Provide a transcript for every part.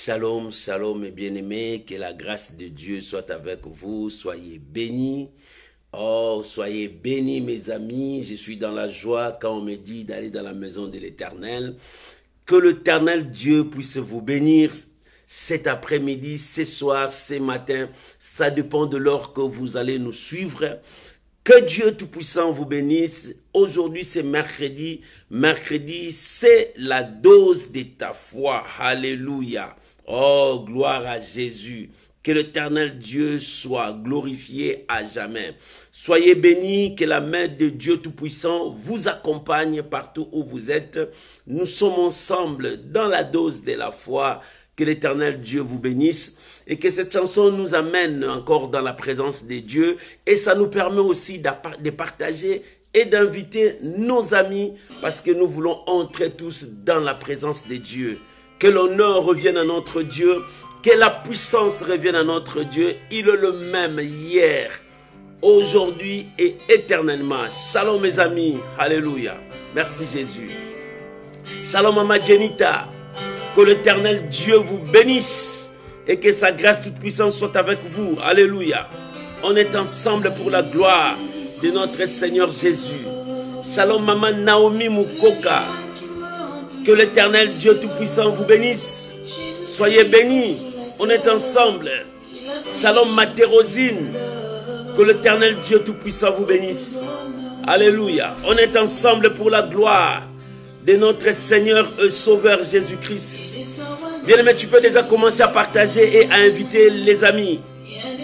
Shalom, shalom mes bien-aimés, que la grâce de Dieu soit avec vous, soyez bénis. Oh, soyez bénis mes amis, je suis dans la joie quand on me dit d'aller dans la maison de l'Éternel. Que l'Éternel Dieu puisse vous bénir cet après-midi, ce soir, ce matin, ça dépend de l'heure que vous allez nous suivre. Que Dieu Tout-Puissant vous bénisse. Aujourd'hui, c'est mercredi. Mercredi, c'est la dose de ta foi. Alléluia. Oh, gloire à Jésus. Que l'Éternel Dieu soit glorifié à jamais. Soyez bénis, que la main de Dieu Tout-Puissant vous accompagne partout où vous êtes. Nous sommes ensemble dans la dose de la foi. Que l'Éternel Dieu vous bénisse et que cette chanson nous amène encore dans la présence de Dieu et ça nous permet aussi de partager et d'inviter nos amis parce que nous voulons entrer tous dans la présence de Dieu. Que l'honneur revienne à notre Dieu, que la puissance revienne à notre Dieu. Il est le même hier, aujourd'hui et éternellement. Shalom mes amis, alléluia. Merci Jésus. Shalom Mama Jenita. Que l'Éternel Dieu vous bénisse et que sa grâce toute puissance soit avec vous. Alléluia. On est ensemble pour la gloire de notre Seigneur Jésus. Shalom Maman Naomi Mukoka. Que l'Éternel Dieu tout puissant vous bénisse. Soyez bénis. On est ensemble. Shalom Matérosine. Que l'Éternel Dieu tout puissant vous bénisse. Alléluia. On est ensemble pour la gloire de notre Seigneur et Sauveur Jésus-Christ. Bien-aimé, tu peux déjà commencer à partager et à inviter les amis.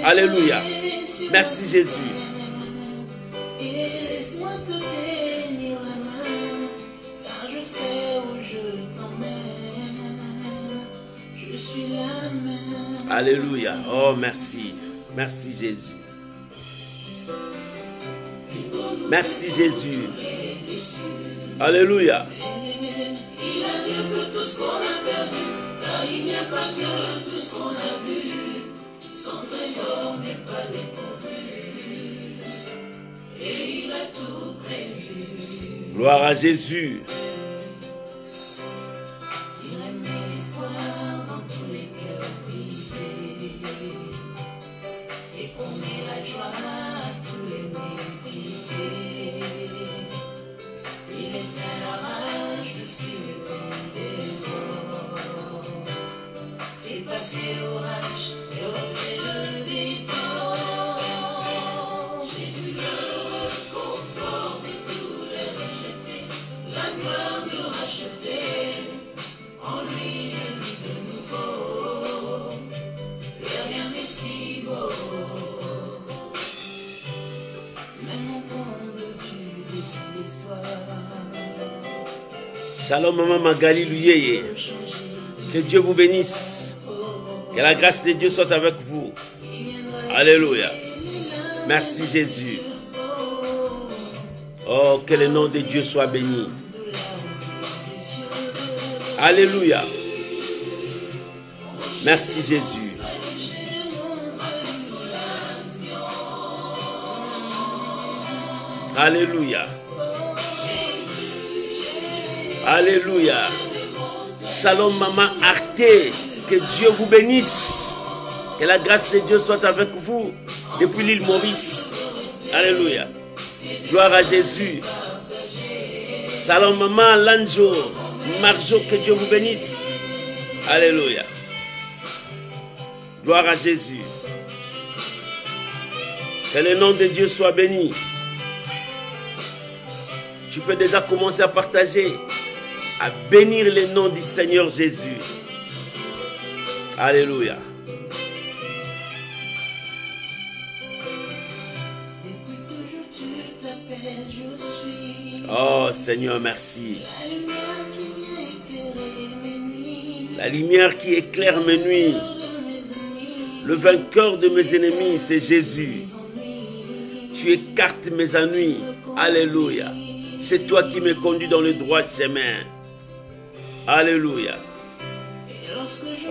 Alléluia. Merci Jésus. Alléluia. Oh, merci. Merci Jésus. Merci Jésus. Alléluia. Il a dit que tout ce qu'on a perdu, car il n'y a pas que tout ce qu'on a vu. Son trésor n'est pas dépourvu. Et il a tout prévu. Gloire à Jésus. Il remet l'espoir dans tous les cœurs brisés. Et promet la joie à tous les méprisés. Il éteint la rage de ces pays des morts. Fait passer l'orage et refait le décor. Jésus le conforme et tous les rejetés. La gloire nous racheter. En lui je vis de nouveau. Et rien n'est si beau. Même au comble du désespoir. Shalom Maman Magali Luyeye. Que Dieu vous bénisse. Que la grâce de Dieu soit avec vous. Alléluia. Merci Jésus. Oh, que le nom de Dieu soit béni. Alléluia. Merci Jésus. Alléluia. Alléluia. Shalom Maman Arte. Que Dieu vous bénisse. Que la grâce de Dieu soit avec vous depuis l'île Maurice. Alléluia. Gloire à Jésus. Shalom Maman Lanjo. Marjo, que Dieu vous bénisse. Alléluia. Gloire à Jésus. Que le nom de Dieu soit béni. Tu peux déjà commencer à partager, à bénir le nom du Seigneur Jésus. Alléluia. Oh Seigneur, merci. La lumière qui éclaire mes nuits. Le vainqueur de mes ennemis, c'est Jésus. Tu écartes mes ennuis. Alléluia. C'est toi qui me conduis dans le droit chemin. Alléluia.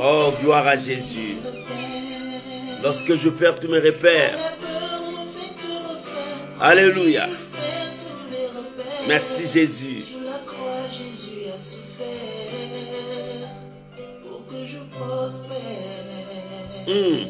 Oh, gloire à Jésus. Lorsque je perds tous mes repères. Alléluia. Merci Jésus. Pour que je prospère. Il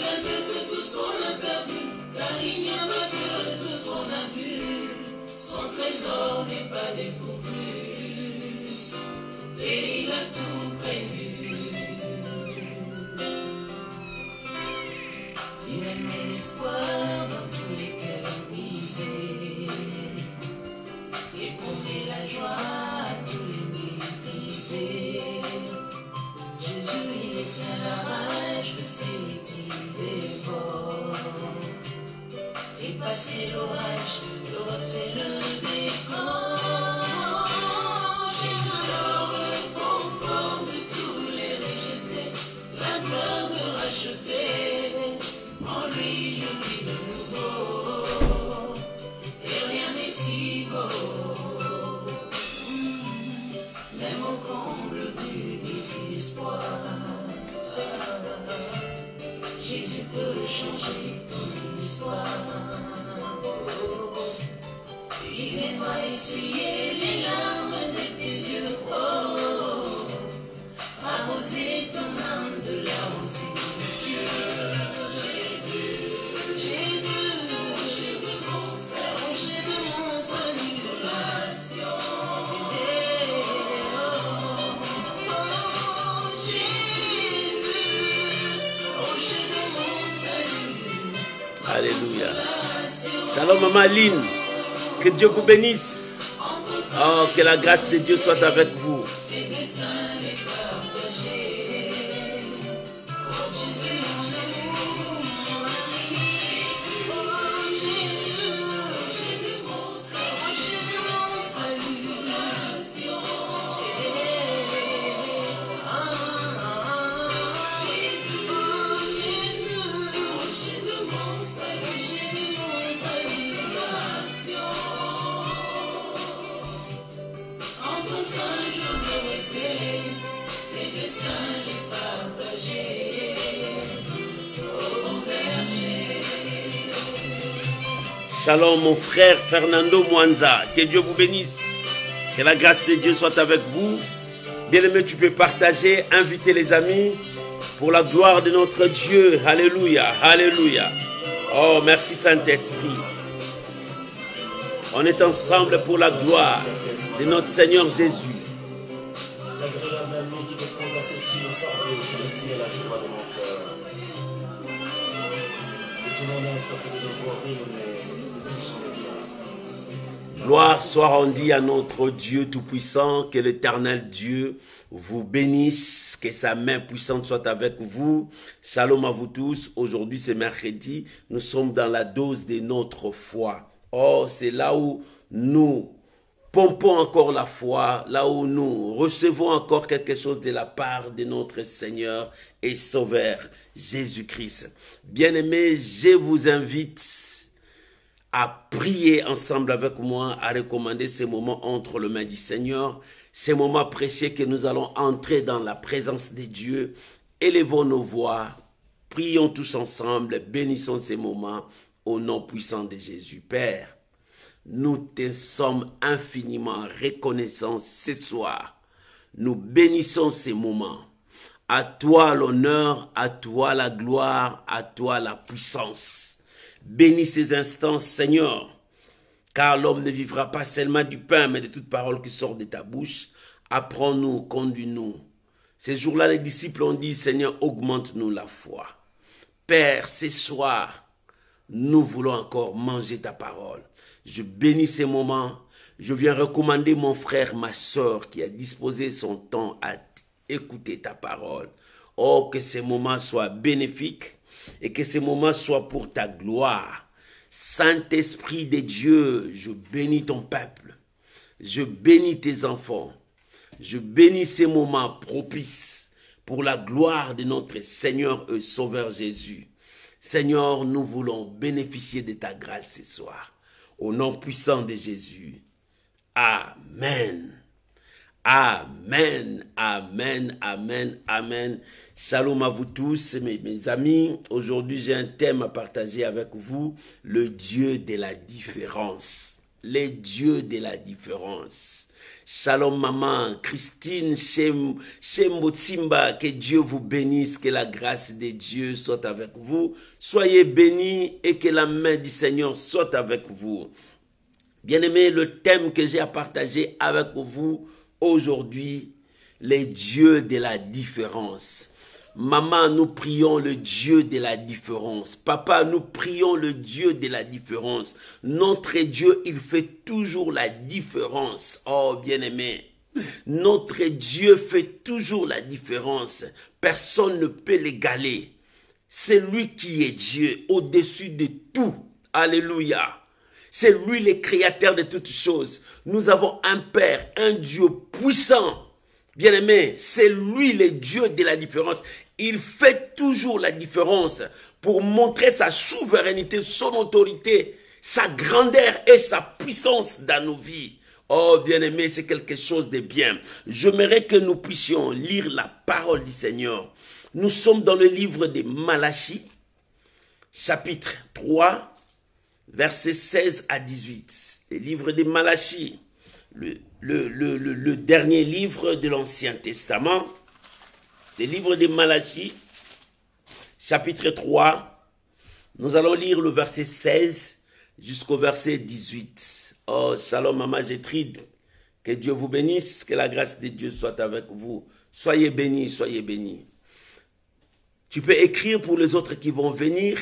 a mieux que tout ce qu'on a perdu, car il n'y a pas que tout ce qu'on a vu. Son trésor n'est pas dépourvu, et il a tout prévu. Il a mis l'espoir dans tous les cœurs brisés, et promet la joie à tous les méprisés. Jésus, il éteint la rage de celui qui dévore. Fait passer l'orage, le refait le décor. Jésus leur le confort de tous les rejetés, la gloire de racheter. En lui je vis de nouveau, et rien n'est si beau. Même au comble du désespoir, Jésus peut changer ton histoire. Il viendra essuyer les larmes de tes yeux, arroser ton âme de la rosée des cieux. Jésus, Jésus, rocher de mon salut, consolation. Alléluia. Shalom Maman Aline. Que Dieu vous bénisse. Oh, que la grâce de Dieu soit avec vous. Shalom mon frère Fernando Mwanza, que Dieu vous bénisse, que la grâce de Dieu soit avec vous. Bien-aimé, tu peux partager, inviter les amis pour la gloire de notre Dieu. Alléluia, alléluia. Oh, merci Saint-Esprit. On est ensemble pour la gloire de notre Seigneur Jésus. Gloire soit rendue à notre Dieu Tout-Puissant, que l'Éternel Dieu vous bénisse, que sa main puissante soit avec vous. Shalom à vous tous. Aujourd'hui c'est mercredi, nous sommes dans la dose de notre foi. Oh, c'est là où nous pompons encore la foi, là où nous recevons encore quelque chose de la part de notre Seigneur et Sauveur Jésus-Christ. Bien-aimés, je vous invite à prier ensemble avec moi, à recommander ces moments entre les mains du Seigneur, ces moments précieux que nous allons entrer dans la présence de Dieu. Élevons nos voix, prions tous ensemble, bénissons ces moments au nom puissant de Jésus. Père, nous te sommes infiniment reconnaissants ce soir. Nous bénissons ces moments. À toi l'honneur, à toi la gloire, à toi la puissance. Bénis ces instants, Seigneur, car l'homme ne vivra pas seulement du pain, mais de toute parole qui sort de ta bouche. Apprends-nous, conduis-nous. Ces jours-là, les disciples ont dit, Seigneur, augmente-nous la foi. Père, ce soir, nous voulons encore manger ta parole. Je bénis ces moments. Je viens recommander mon frère, ma soeur, qui a disposé son temps à écouter ta parole. Oh, que ces moments soient bénéfiques et que ces moments soient pour ta gloire. Saint-Esprit de Dieu, je bénis ton peuple. Je bénis tes enfants. Je bénis ces moments propices pour la gloire de notre Seigneur et Sauveur Jésus. Seigneur, nous voulons bénéficier de ta grâce ce soir. Au nom puissant de Jésus. Amen. Amen, amen, amen, amen. Shalom à vous tous, mes amis. Aujourd'hui, j'ai un thème à partager avec vous, le Dieu de la différence. les dieux de la différence. Shalom maman, Christine, Shemotsimba, que Dieu vous bénisse, que la grâce de Dieu soit avec vous. Soyez bénis et que la main du Seigneur soit avec vous. Bien-aimés, le thème que j'ai à partager avec vous aujourd'hui, les dieux de la différence. Maman, nous prions le Dieu de la différence. Papa, nous prions le Dieu de la différence. Notre Dieu, il fait toujours la différence. Oh, bien-aimé, notre Dieu fait toujours la différence. Personne ne peut l'égaler. C'est lui qui est Dieu, au-dessus de tout. Alléluia. C'est lui le créateur de toutes choses. Nous avons un Père, un Dieu puissant. Bien-aimé, c'est lui le Dieu de la différence. Il fait toujours la différence pour montrer sa souveraineté, son autorité, sa grandeur et sa puissance dans nos vies. Oh, bien-aimé, c'est quelque chose de bien. J'aimerais que nous puissions lire la parole du Seigneur. Nous sommes dans le livre de Malachie, chapitre 3, versets 16 à 18. Le livre de Malachie, le dernier livre de l'Ancien Testament. Le livre de Malachie, chapitre 3, nous allons lire le verset 16 jusqu'au verset 18. Oh, shalom, maman Gétrude, que Dieu vous bénisse, que la grâce de Dieu soit avec vous. Soyez bénis, soyez bénis. Tu peux écrire pour les autres qui vont venir,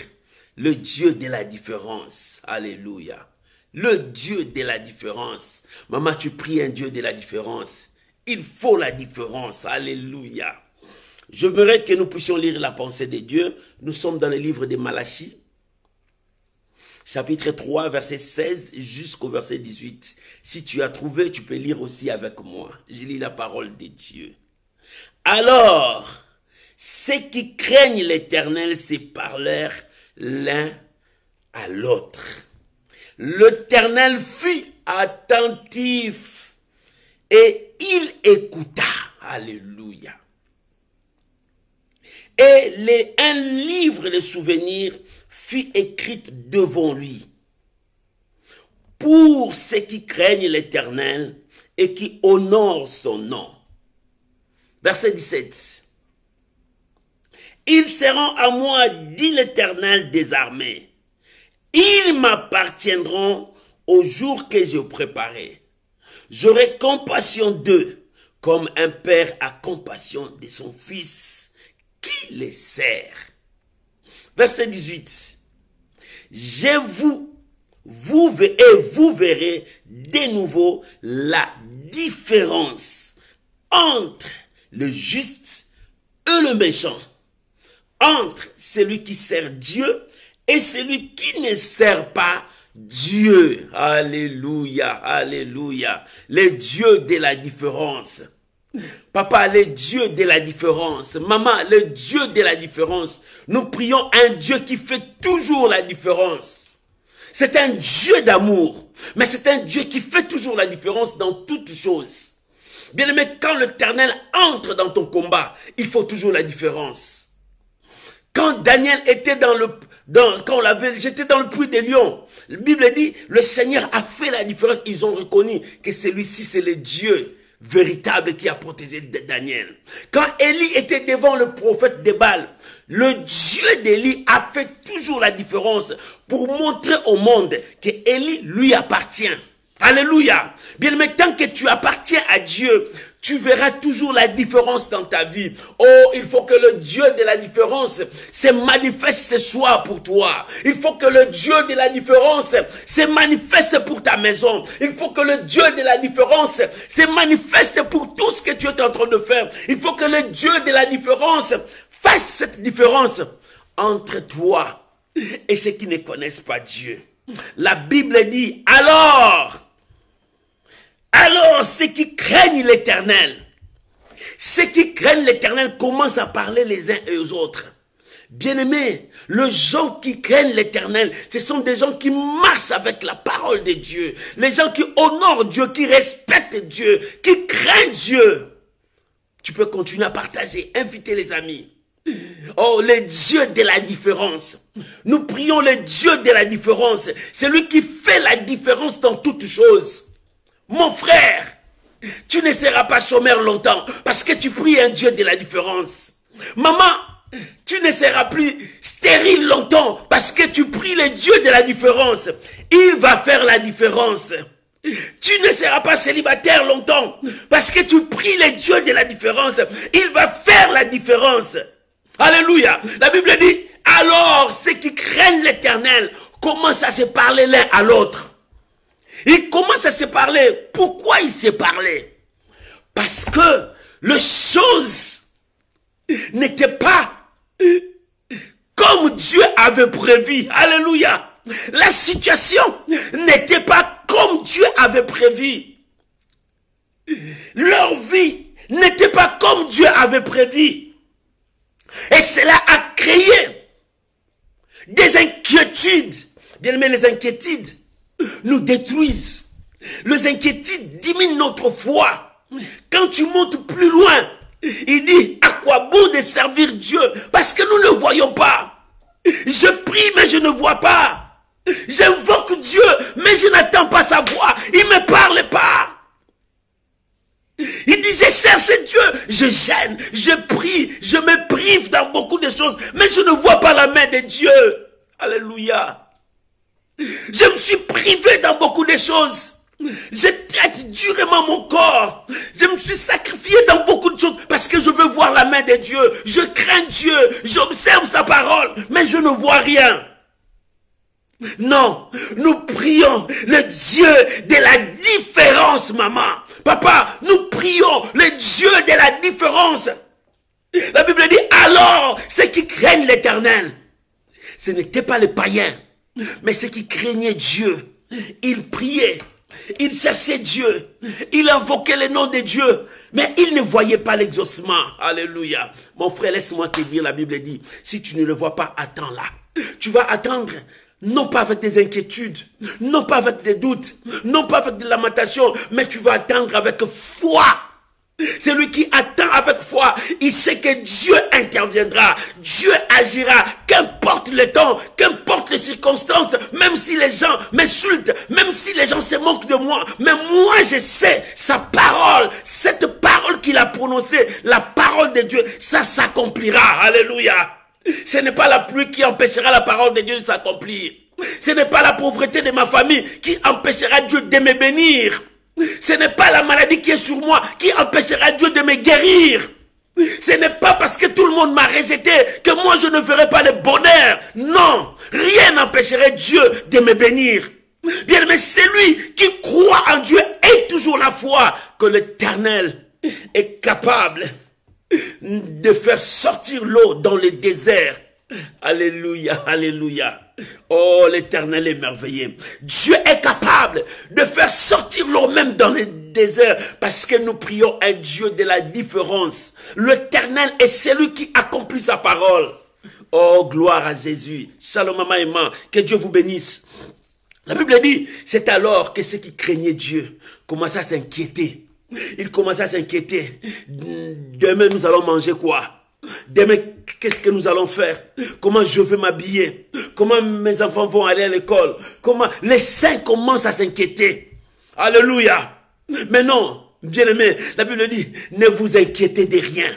le Dieu de la différence. Alléluia. Le Dieu de la différence. Maman, tu pries un Dieu de la différence. Il faut la différence. Alléluia. J'aimerais que nous puissions lire la pensée de Dieu. Nous sommes dans le livre de Malachie, chapitre 3, verset 16 jusqu'au verset 18. Si tu as trouvé, tu peux lire aussi avec moi. Je lis la parole de Dieu. Alors, ceux qui craignent l'Éternel se parlèrent l'un à l'autre. L'Éternel fut attentif et il écouta. Alléluia. Et un livre de souvenirs fut écrit devant lui pour ceux qui craignent l'Éternel et qui honorent son nom. Verset 17. Ils seront à moi, dit l'Éternel des armées. Ils m'appartiendront au jour que j'ai préparé. J'aurai compassion d'eux, comme un père a compassion de son fils qui les sert. Verset 18. Vous verrez de nouveau la différence entre le juste et le méchant, entre celui qui sert Dieu et celui qui ne sert pas Dieu. Alléluia, alléluia. Le Dieu de la différence. Papa, le Dieu de la différence. Maman, le Dieu de la différence. Nous prions un Dieu qui fait toujours la différence. C'est un Dieu d'amour, mais c'est un Dieu qui fait toujours la différence dans toutes choses. Bien-aimé, quand l'Éternel entre dans ton combat, il faut toujours la différence. Quand Daniel était quand on l'avait jeté dans le puits des lions, la Bible dit, le Seigneur a fait la différence. Ils ont reconnu que celui-ci, c'est le Dieu véritable qui a protégé Daniel. Quand Élie était devant le prophète de Baal, le Dieu d'Élie a fait toujours la différence pour montrer au monde que Élie lui appartient. Alléluia. Bien, mais tant que tu appartiens à Dieu, tu verras toujours la différence dans ta vie. Oh, il faut que le Dieu de la différence se manifeste ce soir pour toi. Il faut que le Dieu de la différence se manifeste pour ta maison. Il faut que le Dieu de la différence se manifeste pour tout ce que tu es en train de faire. Il faut que le Dieu de la différence fasse cette différence entre toi et ceux qui ne connaissent pas Dieu. La Bible dit, alors ceux qui craignent l'Éternel, commencent à parler les uns et aux autres. Bien-aimés, les gens qui craignent l'Éternel, ce sont des gens qui marchent avec la parole de Dieu. Les gens qui honorent Dieu, qui respectent Dieu, qui craignent Dieu. Tu peux continuer à partager, inviter les amis. Oh, le Dieu de la différence. Nous prions le Dieu de la différence. C'est lui qui fait la différence dans toutes choses. Mon frère, tu ne seras pas chômeur longtemps parce que tu pries un Dieu de la différence. Maman, tu ne seras plus stérile longtemps parce que tu pries le Dieu de la différence. Il va faire la différence. Tu ne seras pas célibataire longtemps parce que tu pries le Dieu de la différence. Il va faire la différence. Alléluia. La Bible dit, alors ceux qui craignent l'Éternel commencent à se parler l'un à l'autre. Ils commencent à se parler. Pourquoi ils se parlaient? Parce que les choses n'étaient pas comme Dieu avait prévu. Alléluia. La situation n'était pas comme Dieu avait prévu. Leur vie n'était pas comme Dieu avait prévu. Et cela a créé des inquiétudes. Bien aimé, les inquiétudes nous détruisent. Les inquiétudes diminuent notre foi. Quand tu montes plus loin, il dit, à quoi bon de servir Dieu? Parce que nous ne voyons pas. Je prie, mais je ne vois pas. J'invoque Dieu, mais je n'attends pas sa voix. Il ne me parle pas. Il dit, je cherche Dieu, je gêne, je prie, je me prive dans beaucoup de choses, mais je ne vois pas la main de Dieu. Alléluia. Je me suis privé dans beaucoup de choses. Je traite durement mon corps. Je me suis sacrifié dans beaucoup de choses parce que je veux voir la main de Dieu. Je crains Dieu, j'observe sa parole, mais je ne vois rien. Non, nous prions le Dieu de la différence, maman. Papa, nous prions le Dieu de la différence. La Bible dit, alors, ceux qui craignent l'Éternel, ce n'étaient pas les païens, mais ceux qui craignaient Dieu. Ils priaient, ils cherchaient Dieu, ils invoquaient le nom de Dieu, mais ils ne voyaient pas l'exaucement. Alléluia. Mon frère, laisse-moi te dire, la Bible dit, si tu ne le vois pas, attends là. Tu vas attendre. Non pas avec des inquiétudes, non pas avec des doutes, non pas avec des lamentations, mais tu vas attendre avec foi. Celui qui attend avec foi, il sait que Dieu interviendra, Dieu agira, qu'importe le temps, qu'importe les circonstances, même si les gens m'insultent, même si les gens se moquent de moi, mais moi je sais, sa parole, cette parole qu'il a prononcée, la parole de Dieu, ça s'accomplira. Alléluia. Ce n'est pas la pluie qui empêchera la parole de Dieu de s'accomplir. Ce n'est pas la pauvreté de ma famille qui empêchera Dieu de me bénir. Ce n'est pas la maladie qui est sur moi qui empêchera Dieu de me guérir. Ce n'est pas parce que tout le monde m'a rejeté que moi je ne ferai pas le bonheur. Non, rien n'empêcherait Dieu de me bénir. Bien, mais celui qui croit en Dieu est toujours la foi que l'Éternel est capable de faire sortir l'eau dans le désert. Alléluia, alléluia. Oh, l'Éternel est merveilleux. Dieu est capable de faire sortir l'eau même dans le désert parce que nous prions un Dieu de la différence. L'Éternel est celui qui accomplit sa parole. Oh, gloire à Jésus. Shalom, maman et maman. Que Dieu vous bénisse. La Bible dit, c'est alors que ceux qui craignaient Dieu commencent à s'inquiéter. Ils commencent à s'inquiéter. Demain, nous allons manger quoi? Demain, qu'est-ce que nous allons faire? Comment je vais m'habiller? Comment mes enfants vont aller à l'école? Comment les saints commencent à s'inquiéter? Alléluia. Mais non, bien-aimés, la Bible dit, ne vous inquiétez de rien.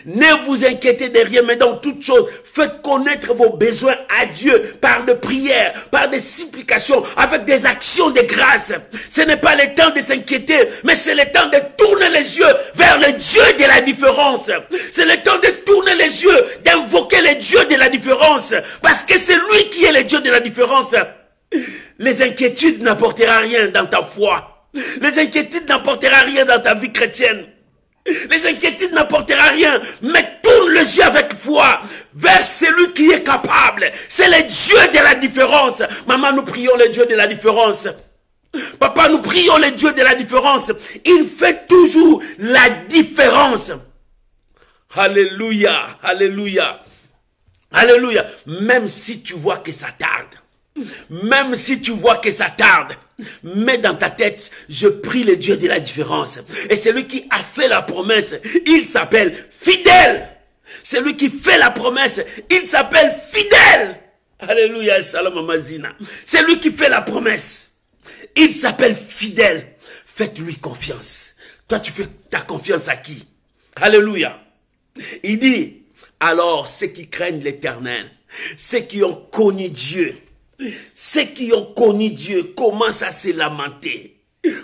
Ne vous inquiétez de rien, mais dans toute chose, faites connaître vos besoins à Dieu par des prières, par des supplications, avec des actions de grâce. Ce n'est pas le temps de s'inquiéter, mais c'est le temps de tourner les yeux vers le Dieu de la différence. C'est le temps de tourner les yeux, d'invoquer le Dieu de la différence, parce que c'est lui qui est le Dieu de la différence. Les inquiétudes n'apporteront rien dans ta foi. Les inquiétudes n'apporteront rien dans ta vie chrétienne. Les inquiétudes n'apporteront rien, mais tourne les yeux avec foi vers celui qui est capable. C'est le Dieu de la différence. Maman, nous prions le Dieu de la différence. Papa, nous prions le Dieu de la différence. Il fait toujours la différence. Alléluia, alléluia, alléluia. Même si tu vois que ça tarde, même si tu vois que ça tarde, mets dans ta tête, je prie le Dieu de la différence. Et celui qui a fait la promesse, il s'appelle fidèle. C'est lui qui fait la promesse. Il s'appelle fidèle. Alléluia, shalom amazina. C'est lui qui fait la promesse. Il s'appelle fidèle. Faites-lui confiance. Toi, tu fais ta confiance à qui? Alléluia. Il dit, alors ceux qui craignent l'Éternel, ceux qui ont connu Dieu, ceux qui ont connu Dieu commencent à se lamenter.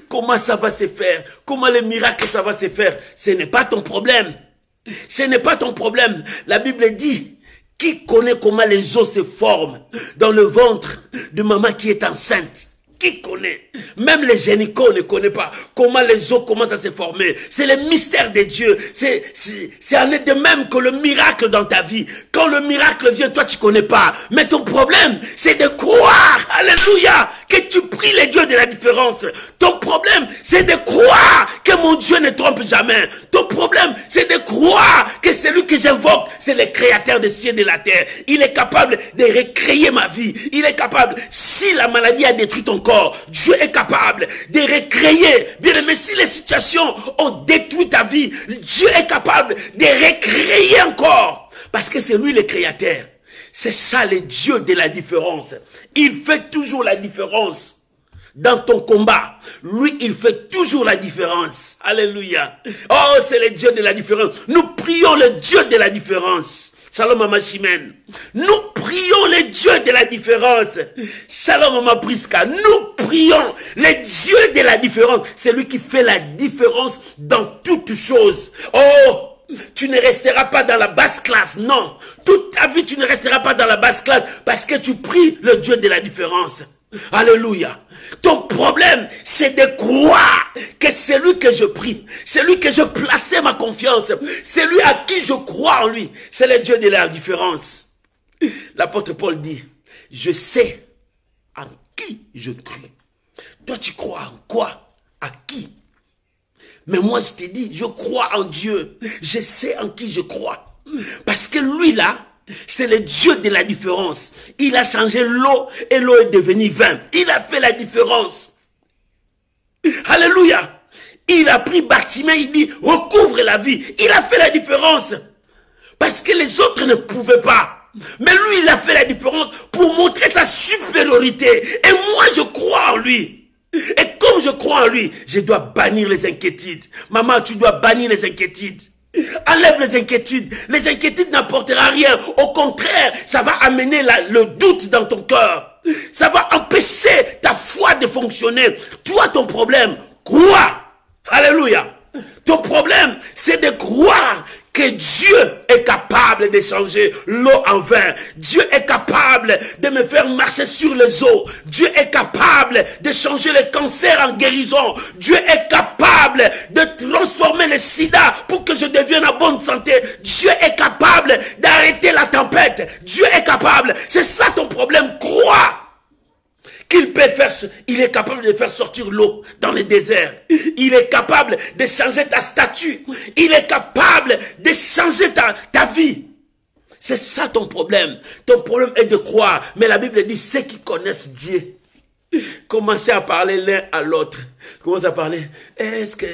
Comment ça va se faire? Comment le miracle ça va se faire? Ce n'est pas ton problème. Ce n'est pas ton problème. La Bible dit, qui connaît comment les os se forment dans le ventre de maman qui est enceinte? Qui connaît? Même les gynécos ne connaissent pas comment les os commencent à se former. C'est le mystère de Dieu. C'est en est de même que le miracle dans ta vie. Quand le miracle vient, toi tu connais pas. Mais ton problème, c'est de croire, alléluia, que tu pries les dieux de la différence. Ton problème, c'est de croire que mon Dieu ne trompe jamais. Ton problème, c'est de croire que celui que j'invoque, c'est le créateur des cieux et de la terre. Il est capable de recréer ma vie. Il est capable, si la maladie a détruit ton corps, Dieu est capable de recréer. Bien aimé, si les situations ont détruit ta vie, Dieu est capable de recréer encore. Parce que c'est lui le créateur. C'est ça le Dieu de la différence. Il fait toujours la différence. Dans ton combat, lui, il fait toujours la différence. Alléluia. Oh, c'est le Dieu de la différence. Nous prions le Dieu de la différence. Shalom Mama Chimène. Nous prions le Dieu de la différence. Shalom Mama Priska. Nous prions le Dieu de la différence. C'est lui qui fait la différence dans toutes choses. Oh, tu ne resteras pas dans la basse classe. Non. Toute ta vie, tu ne resteras pas dans la basse classe parce que tu pries le Dieu de la différence. Alléluia. Ton problème, c'est de croire que c'est lui que je prie, c'est lui que je plaçais ma confiance, c'est lui à qui je crois en lui. C'est le Dieu de la différence. L'apôtre Paul dit, je sais en qui je crie. Toi, tu crois en quoi? À qui? Mais moi, je te dis, je crois en Dieu. Je sais en qui je crois. Parce que lui, là, c'est le Dieu de la différence. Il a changé l'eau et l'eau est devenue vin. Il a fait la différence. Alléluia. Il a pris Bartimée, il dit, recouvre la vie. Il a fait la différence. Parce que les autres ne pouvaient pas. Mais lui, il a fait la différence pour montrer sa supériorité. Et moi, je crois en lui. Et comme je crois en lui, je dois bannir les inquiétudes. Maman, tu dois bannir les inquiétudes. Enlève les inquiétudes. Les inquiétudes n'apporteront rien. Au contraire, ça va amener le doute dans ton cœur. Ça va empêcher ta foi de fonctionner. Toi, ton problème, crois. Alléluia. Ton problème, c'est de croire que Dieu est capable de changer l'eau en vin. Dieu est capable de me faire marcher sur les eaux. Dieu est capable de changer le cancer en guérison. Dieu est capable de transformer le sida pour que je devienne en bonne santé. Dieu est capable d'arrêter la tempête. Dieu est capable. C'est ça ton problème. Crois qu'il peut faire, il est capable de faire sortir l'eau dans le désert. Il est capable de changer ta statue. Il est capable de changer ta vie. C'est ça ton problème. Ton problème est de croire. Mais la Bible dit, ceux qui connaissent Dieu, commencez à parler l'un à l'autre. Commencez à parler. Est-ce que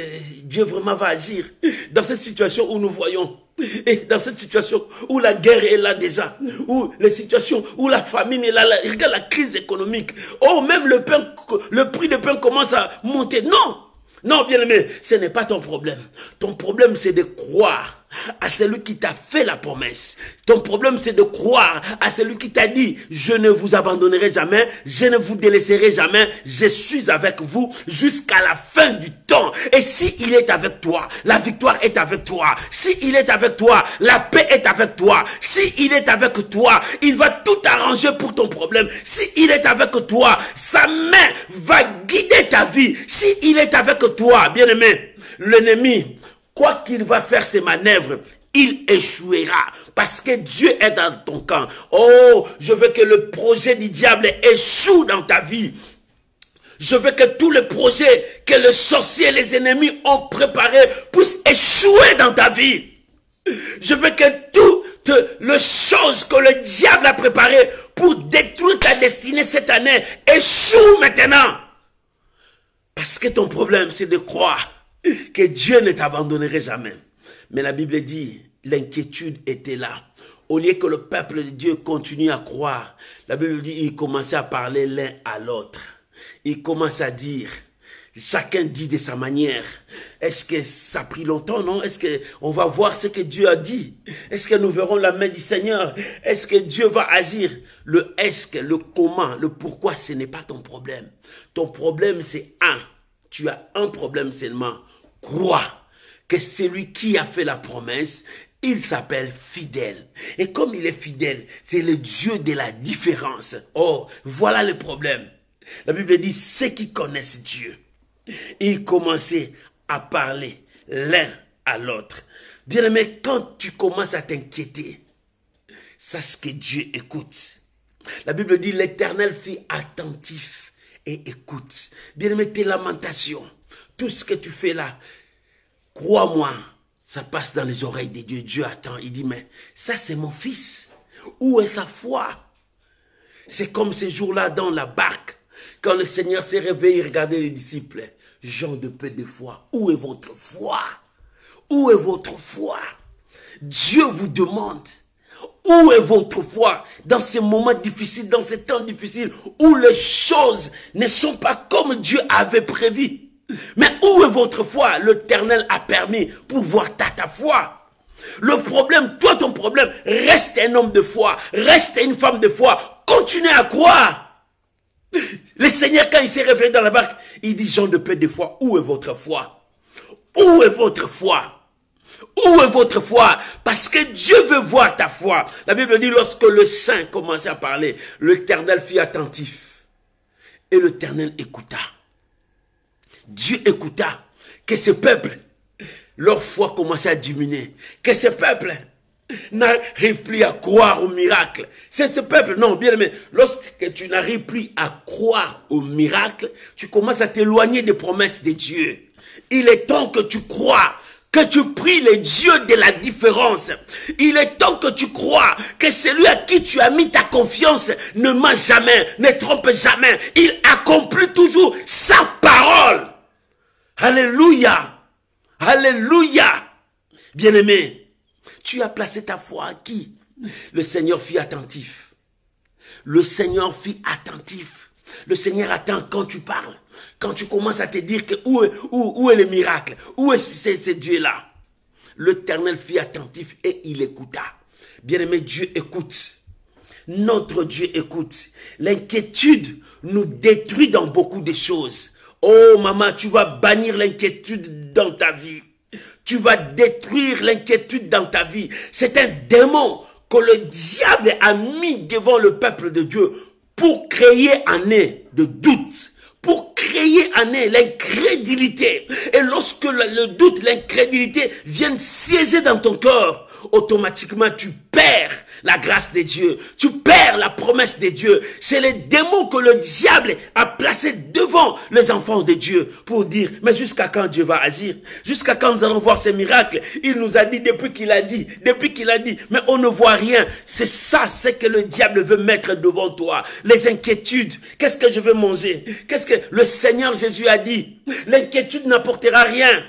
Dieu vraiment va agir dans cette situation où nous voyons? Et dans cette situation où la guerre est là déjà, où les situations où la famine est là, regarde la crise économique. Oh, même le prix de pain commence à monter. Non, non, bien aimé, ce n'est pas ton problème. Ton problème, c'est de croire à celui qui t'a fait la promesse. Ton problème, c'est de croire à celui qui t'a dit, je ne vous abandonnerai jamais, je ne vous délaisserai jamais, je suis avec vous jusqu'à la fin du temps. Et si il est avec toi, la victoire est avec toi. Si il est avec toi, la paix est avec toi. Si il est avec toi, il va tout arranger pour ton problème. Si il est avec toi, sa main va guider ta vie. Si il est avec toi, bien-aimé, l'ennemi, quoi qu'il va faire ses manœuvres, il échouera. Parce que Dieu est dans ton camp. Oh, je veux que le projet du diable échoue dans ta vie. Je veux que tous les projets que le sorcier et les ennemis ont préparés puissent échouer dans ta vie. Je veux que toutes les choses que le diable a préparées pour détruire ta destinée cette année échouent maintenant. Parce que ton problème, c'est de croire que Dieu ne t'abandonnerait jamais. Mais la Bible dit, l'inquiétude était là. Au lieu que le peuple de Dieu continue à croire, la Bible dit qu'il commençait à parler l'un à l'autre. Il commence à dire, chacun dit de sa manière. Est-ce que ça a pris longtemps, non? Est-ce qu'on va voir ce que Dieu a dit? Est-ce que nous verrons la main du Seigneur? Est-ce que Dieu va agir? Le est-ce que, le comment, le pourquoi, ce n'est pas ton problème. Ton problème, c'est un. Tu as un problème seulement. Crois que celui qui a fait la promesse, il s'appelle fidèle. Et comme il est fidèle, c'est le Dieu de la différence. Oh, voilà le problème. La Bible dit, ceux qui connaissent Dieu, ils commençaient à parler l'un à l'autre. Bien-aimé, quand tu commences à t'inquiéter, sache que Dieu écoute. La Bible dit, l'Éternel fut attentif et écoute. Bien-aimé, tes lamentations, tout ce que tu fais là, crois-moi, ça passe dans les oreilles de Dieu. Dieu attend. Il dit, mais ça c'est mon fils. Où est sa foi? C'est comme ces jours-là dans la barque. Quand le Seigneur s'est réveillé, regardez les disciples. Gens de peu de foi. Où est votre foi? Où est votre foi? Dieu vous demande. Où est votre foi? Dans ces moments difficiles, dans ces temps difficiles, où les choses ne sont pas comme Dieu avait prévu. Mais où est votre foi? L'Éternel a permis pour voir ta foi. Le problème, toi ton problème, reste un homme de foi, reste une femme de foi, continue à croire. Le Seigneur, quand il s'est réveillé dans la barque, il dit, gens de peu de foi, où est votre foi? Où est votre foi? Où est votre foi? Parce que Dieu veut voir ta foi. La Bible dit, lorsque le saint commençait à parler, l'Éternel fut attentif. Et l'Éternel écouta. Dieu écouta que ce peuple, leur foi commençait à diminuer. Que ce peuple n'arrive plus à croire au miracle. C'est ce peuple, non, bien aimé, lorsque tu n'arrives plus à croire au miracle, tu commences à t'éloigner des promesses de Dieu. Il est temps que tu crois, que tu pries les dieux de la différence. Il est temps que tu crois que celui à qui tu as mis ta confiance ne ment jamais, ne trompe jamais. Il accomplit toujours sa parole. Alléluia. Alléluia. Bien-aimé, tu as placé ta foi à qui? Le Seigneur fut attentif. Le Seigneur fut attentif. Le Seigneur attend quand tu parles. Quand tu commences à te dire que où est le miracle? Où est ce Dieu-là? L'Éternel fut attentif et il écouta. Bien-aimé, Dieu écoute. Notre Dieu écoute. L'inquiétude nous détruit dans beaucoup de choses. Oh maman, tu vas bannir l'inquiétude dans ta vie. Tu vas détruire l'inquiétude dans ta vie. C'est un démon que le diable a mis devant le peuple de Dieu pour créer en eux de doute, pour créer en eux l'incrédulité. Et lorsque le doute, l'incrédulité viennent siéger dans ton corps, automatiquement tu perds la grâce de Dieu, tu perds la promesse de Dieu. C'est les démons que le diable a placés devant les enfants de Dieu pour dire, mais jusqu'à quand Dieu va agir? Jusqu'à quand nous allons voir ces miracles? Il nous a dit depuis qu'il a dit, mais on ne voit rien. C'est ça, c'est que le diable veut mettre devant toi. Les inquiétudes, qu'est-ce que je veux manger? Qu'est-ce que le Seigneur Jésus a dit? L'inquiétude n'apportera rien.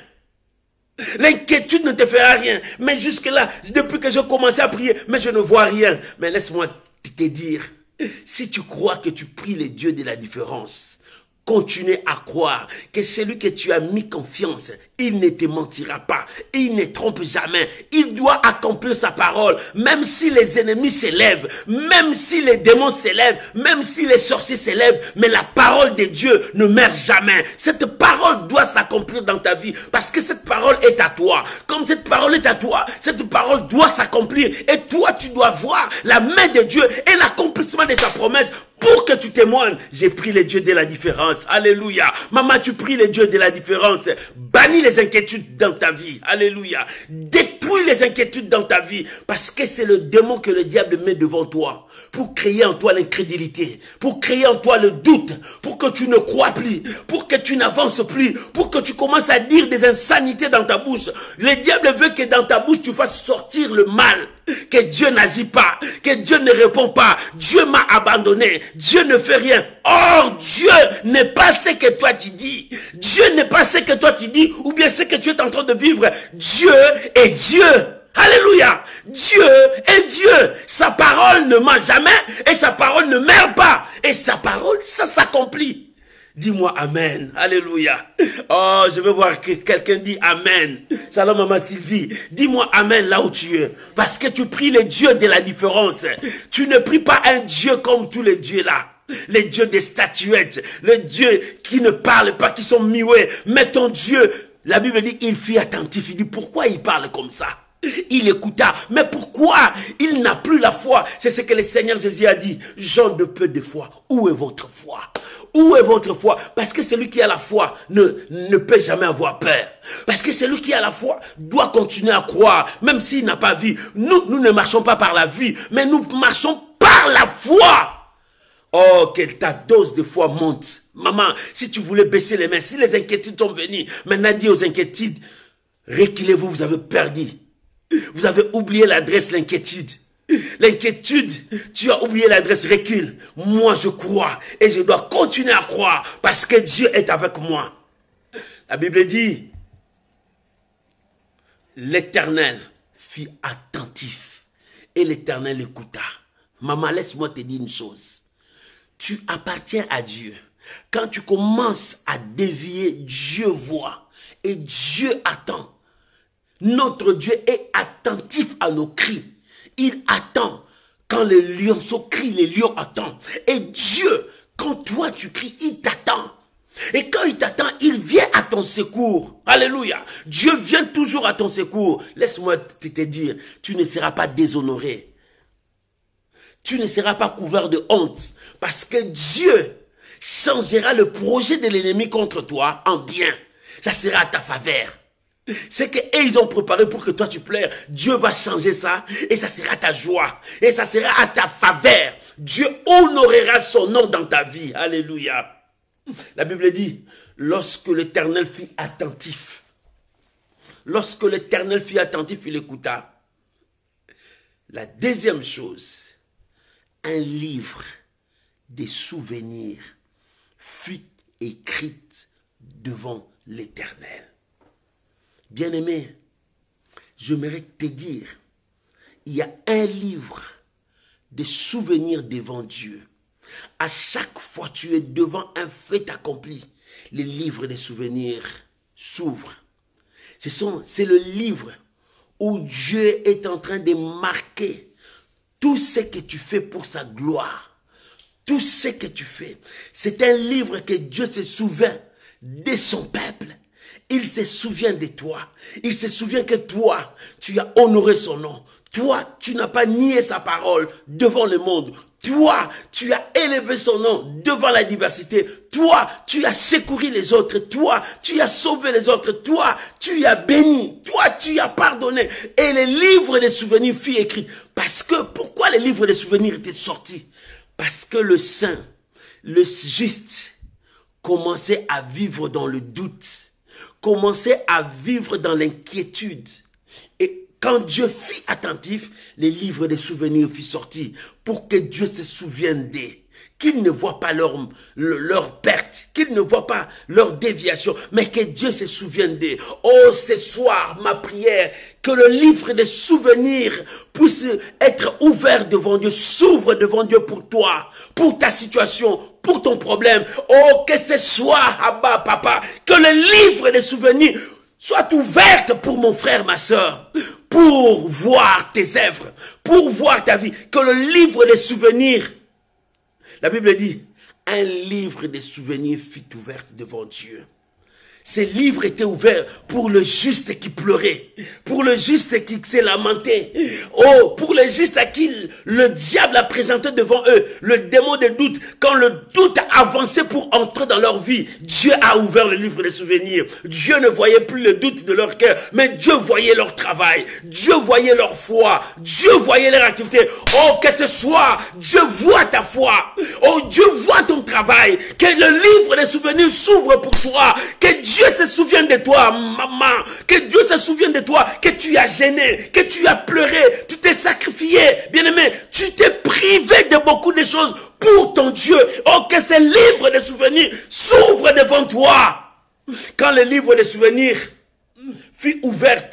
L'inquiétude ne te fera rien. Mais jusque-là, depuis que je commençais à prier, mais je ne vois rien. Mais laisse-moi te dire, si tu crois que tu pries les dieux de la différence, continue à croire que celui que tu as mis confiance, il ne te mentira pas, il ne trompe jamais, il doit accomplir sa parole, même si les ennemis s'élèvent, même si les démons s'élèvent, même si les sorciers s'élèvent, mais la parole de Dieu ne meurt jamais. Cette parole doit s'accomplir dans ta vie, parce que cette parole est à toi. Comme cette parole est à toi, cette parole doit s'accomplir, et toi tu dois voir la main de Dieu et l'accomplissement de sa promesse. Pour que tu témoignes, j'ai pris les dieux de la différence. Alléluia. Maman, tu pries les dieux de la différence. Bannis les inquiétudes dans ta vie. Alléluia. Détruis les inquiétudes dans ta vie. Parce que c'est le démon que le diable met devant toi. Pour créer en toi l'incrédulité. Pour créer en toi le doute. Pour que tu ne crois plus. Pour que tu n'avances plus. Pour que tu commences à dire des insanités dans ta bouche. Le diable veut que dans ta bouche, tu fasses sortir le mal. Que Dieu n'agit pas, que Dieu ne répond pas, Dieu m'a abandonné, Dieu ne fait rien. Oh, Dieu n'est pas ce que toi tu dis, Dieu n'est pas ce que toi tu dis, ou bien ce que tu es en train de vivre. Dieu est Dieu. Alléluia. Dieu est Dieu. Sa parole ne ment jamais et sa parole ne meurt pas. Et sa parole, ça s'accomplit. Dis-moi Amen. Alléluia. Oh, je veux voir que quelqu'un dit Amen. Shalom maman Sylvie. Dis-moi Amen là où tu es. Parce que tu pries les dieux de la différence. Tu ne pries pas un Dieu comme tous les dieux là. Les dieux des statuettes. Les dieux qui ne parlent pas, qui sont muets. Mais ton Dieu, la Bible dit, il fut attentif. Il dit, pourquoi il parle comme ça? Il écouta. Mais pourquoi il n'a plus la foi? C'est ce que le Seigneur Jésus a dit. Gens de peu de foi. Où est votre foi? Où est votre foi? Parce que celui qui a la foi ne peut jamais avoir peur. Parce que celui qui a la foi doit continuer à croire, même s'il n'a pas vu. Nous ne marchons pas par la vue, mais nous marchons par la foi. Oh, que ta dose de foi monte. Maman, si tu voulais baisser les mains, si les inquiétudes sont venues, maintenant dis aux inquiétudes, reculez-vous, vous avez perdu. Vous avez oublié l'adresse, l'inquiétude. L'inquiétude, tu as oublié l'adresse, recule. Moi, je crois et je dois continuer à croire parce que Dieu est avec moi. La Bible dit, l'Éternel fut attentif et l'Éternel écouta. Maman, laisse-moi te dire une chose. Tu appartiens à Dieu. Quand tu commences à dévier, Dieu voit et Dieu attend. Notre Dieu est attentif à nos cris. Il attend. Quand les lionceaux crient, les lions attendent. Et Dieu, quand toi tu cries, il t'attend. Et quand il t'attend, il vient à ton secours. Alléluia. Dieu vient toujours à ton secours. Laisse-moi te dire, tu ne seras pas déshonoré. Tu ne seras pas couvert de honte. Parce que Dieu changera le projet de l'ennemi contre toi en bien. Ça sera à ta faveur. C'est qu'ils ont préparé pour que toi tu pleures. Dieu va changer ça et ça sera ta joie. Et ça sera à ta faveur. Dieu honorera son nom dans ta vie. Alléluia. La Bible dit, lorsque l'Éternel fut attentif. Lorsque l'Éternel fut attentif, il écouta. La deuxième chose, un livre des souvenirs fut écrit devant l'Éternel. Bien-aimé, j'aimerais te dire, il y a un livre de souvenirs devant Dieu. À chaque fois que tu es devant un fait accompli, les livres des souvenirs s'ouvrent. C'est le livre où Dieu est en train de marquer tout ce que tu fais pour sa gloire. Tout ce que tu fais. C'est un livre que Dieu se souvient de son peuple. Il se souvient de toi. Il se souvient que toi, tu as honoré son nom. Toi, tu n'as pas nié sa parole devant le monde. Toi, tu as élevé son nom devant la diversité. Toi, tu as secouru les autres. Toi, tu as sauvé les autres. Toi, tu as béni. Toi, tu as pardonné. Et les livres des souvenirs furent écrits. Parce que, pourquoi les livres des souvenirs étaient sortis? Parce que le saint, le juste, commençait à vivre dans le doute. Commençait à vivre dans l'inquiétude. Et quand Dieu fut attentif, les livres des souvenirs furent sortis pour que Dieu se souvienne d'eux. Qu'il ne voit pas leur perte, qu'il ne voit pas leur déviation, mais que Dieu se souvienne d'eux. Oh, ce soir, ma prière, que le livre des souvenirs puisse être ouvert devant Dieu, s'ouvre devant Dieu pour toi, pour ta situation, pour ton problème. Oh, que ce soit, Abba, Papa, que le livre des souvenirs soit ouvert pour mon frère, ma soeur, pour voir tes œuvres, pour voir ta vie. Que le livre des souvenirs, la Bible dit, un livre des souvenirs fut ouvert devant Dieu. Ce livre était ouvert pour le juste qui pleurait, pour le juste qui s'est lamenté, oh, pour le juste à qui le diable a présenté devant eux le démon de doute. Quand le doute a avancé pour entrer dans leur vie, Dieu a ouvert le livre des souvenirs. Dieu ne voyait plus le doute de leur cœur, mais Dieu voyait leur travail, Dieu voyait leur foi, Dieu voyait leur activité. Oh, que ce soit, Dieu voit ta foi, oh, Dieu voit ton travail, que le livre des souvenirs s'ouvre pour toi, que Dieu se souvienne de toi, maman. Que Dieu se souvienne de toi, que tu as gêné, que tu as pleuré, tu t'es sacrifié. Bien-aimé, tu t'es privé de beaucoup de choses pour ton Dieu. Oh, que ce livre de souvenirs s'ouvre devant toi. Quand le livre de souvenirs fut ouvert,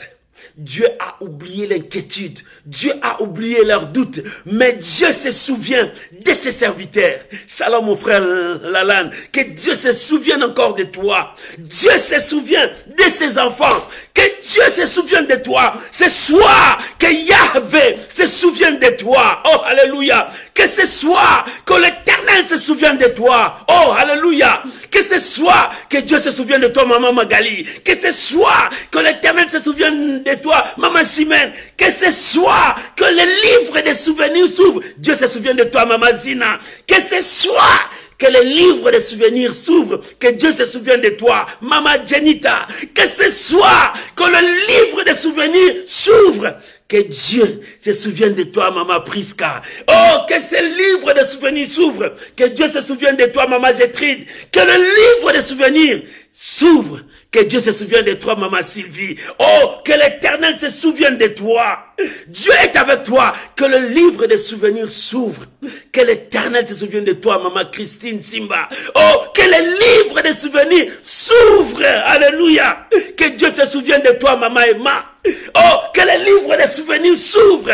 Dieu a oublié l'inquiétude. Dieu a oublié leurs doutes. Mais Dieu se souvient de ses serviteurs. Shalom mon frère Lalan. Que Dieu se souvienne encore de toi. Dieu se souvient de ses enfants. Que Dieu se souvienne de toi. Ce soir, que Yahvé se souvienne de toi. Oh, alléluia. Que ce soir, que l'Éternel se souvienne de toi. Oh, alléluia. Que ce soir, que Dieu se souvienne de toi, maman Magali. Que ce soir, que l'Éternel se souvienne de toi, maman Simène. Que ce soir, que le livre des souvenirs s'ouvre. Dieu se souvienne de toi, maman Zina. Que ce soir, que le livre des souvenirs s'ouvre, que Dieu se souvienne de toi, maman Jenita. Que ce soir, que le livre des souvenirs s'ouvre, que Dieu se souvienne de toi, maman Priska. Oh, que ce livre de souvenirs s'ouvre, que Dieu se souvienne de toi, maman Gétrude. Que le livre de souvenirs s'ouvre, que Dieu se souvienne de toi, maman Sylvie. Oh, que l'Éternel se souvienne de toi. Dieu est avec toi. Que le livre des souvenirs s'ouvre. Que l'Éternel se souvienne de toi, maman Christine Simba. Oh, que le livre des souvenirs s'ouvre. Alléluia. Que Dieu se souvienne de toi, maman Emma. Oh, que le livre des souvenirs s'ouvre.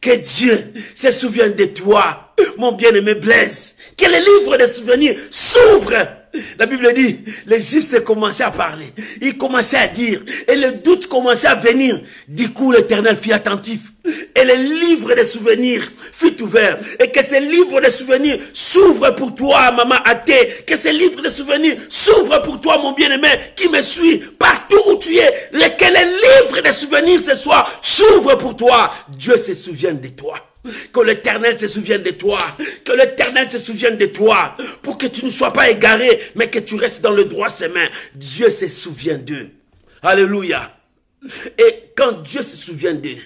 Que Dieu se souvienne de toi, mon bien-aimé Blaise. Que le livre des souvenirs s'ouvre. La Bible dit, les justes commençaient à parler. Ils commençaient à dire. Et le doute commençait à venir. Du coup, l'Éternel fut attentif. Et le livre des souvenirs fut ouvert. Et que ce livre des souvenirs s'ouvre pour toi, maman athée. Que ce livre des souvenirs s'ouvre pour toi, mon bien-aimé, qui me suit partout où tu es. Que le livre des souvenirs ce soir s'ouvre pour toi. Dieu se souvienne de toi. Que l'Éternel se souvienne de toi. Que l'Éternel se souvienne de toi. Pour que tu ne sois pas égaré, mais que tu restes dans le droit chemin. Dieu se souvient d'eux. Alléluia. Et quand Dieu se souvient d'eux,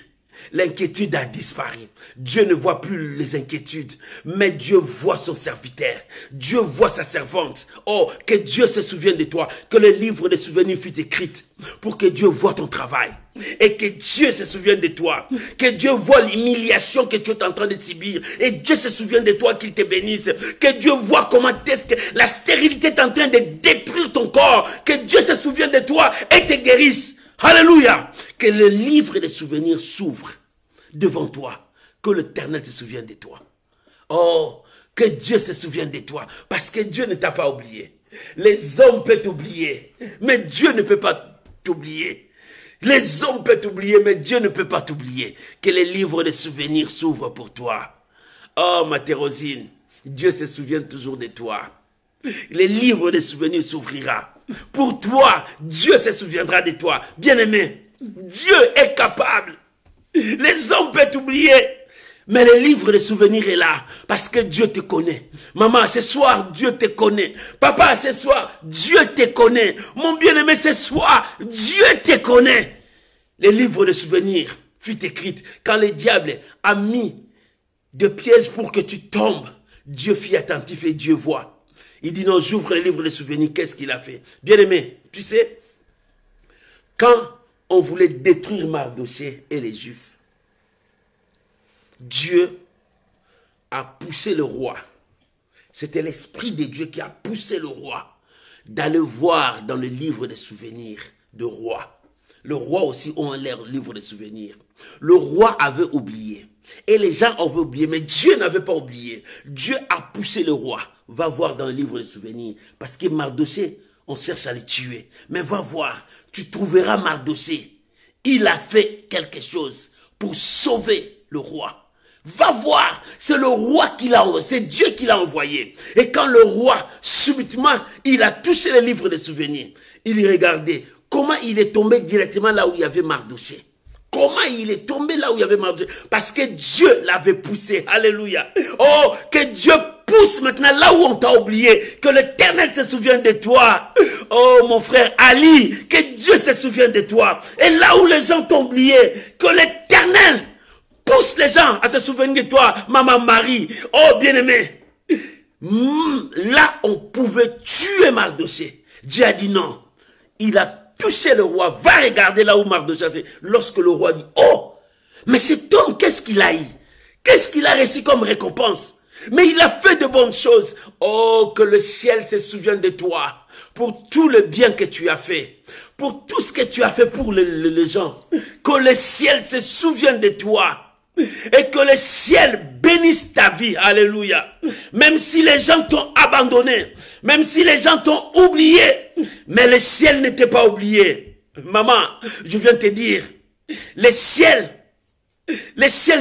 l'inquiétude a disparu. Dieu ne voit plus les inquiétudes, mais Dieu voit son serviteur. Dieu voit sa servante. Oh, que Dieu se souvienne de toi. Que le livre des souvenirs fût écrit pour que Dieu voit ton travail. Et que Dieu se souvienne de toi. Que Dieu voit l'humiliation que tu es en train de subir. Et Dieu se souvienne de toi, qu'il te bénisse. Que Dieu voit comment est-ce que la stérilité est en train de détruire ton corps. Que Dieu se souvienne de toi et te guérisse. Alléluia. Que le livre des souvenirs s'ouvre devant toi. Que l'Éternel se souvienne de toi. Oh, que Dieu se souvienne de toi. Parce que Dieu ne t'a pas oublié. Les hommes peuvent t'oublier, mais Dieu ne peut pas t'oublier. Les hommes peuvent t'oublier, mais Dieu ne peut pas t'oublier. Que les livres des souvenirs s'ouvrent pour toi. Oh, ma Thérosine, Dieu se souvient toujours de toi. Les livres des souvenirs s'ouvrira. Pour toi, Dieu se souviendra de toi. Bien-aimé, Dieu est capable. Les hommes peuvent t'oublier, mais le livre des souvenirs est là, parce que Dieu te connaît. Maman, ce soir, Dieu te connaît. Papa, ce soir, Dieu te connaît. Mon bien-aimé, ce soir, Dieu te connaît. Le livre des souvenirs fut écrit quand le diable a mis des pièges pour que tu tombes. Dieu fut attentif et Dieu voit. Il dit non, j'ouvre le livre des souvenirs. Qu'est-ce qu'il a fait? Bien-aimé, tu sais, quand on voulait détruire Mardochée et les Juifs, Dieu a poussé le roi. C'était l'Esprit de Dieu qui a poussé le roi d'aller voir dans le livre des souvenirs de roi. Le roi aussi ont leur livre des souvenirs. Le roi avait oublié. Et les gens avaient oublié, mais Dieu n'avait pas oublié. Dieu a poussé le roi. Va voir dans le livre des souvenirs. Parce que Mardochée, on cherche à le tuer. Mais va voir, tu trouveras Mardochée. Il a fait quelque chose pour sauver le roi. Va voir, c'est le roi qui l'a envoyé, c'est Dieu qui l'a envoyé. Et quand le roi, subitement, il a touché le livre des souvenirs, il regardait comment il est tombé directement là où il y avait Mardochée. Comment il est tombé là où il y avait Mardochée? Parce que Dieu l'avait poussé. Alléluia. Oh, que Dieu pousse maintenant là où on t'a oublié. Que l'Éternel se souvienne de toi. Oh, mon frère Ali, que Dieu se souvienne de toi. Et là où les gens t'ont oublié, que l'Éternel pousse les gens à se souvenir de toi, maman Marie. Oh, bien-aimé. Là, on pouvait tuer Mardochée. Dieu a dit non. Il a touché le roi. Va regarder là où Mardochée est. Lorsque le roi dit, oh, mais cet homme, qu'est-ce qu'il a eu? Qu'est-ce qu'il a reçu comme récompense? Mais il a fait de bonnes choses. Oh, que le ciel se souvienne de toi. Pour tout le bien que tu as fait. pour tout ce que tu as fait pour les gens. Que le ciel se souvienne de toi. Et que le ciel bénisse ta vie. Alléluia. Même si les gens t'ont abandonné. Même si les gens t'ont oublié. Mais le ciel n'était pas oublié. Maman, je viens te dire. Le ciel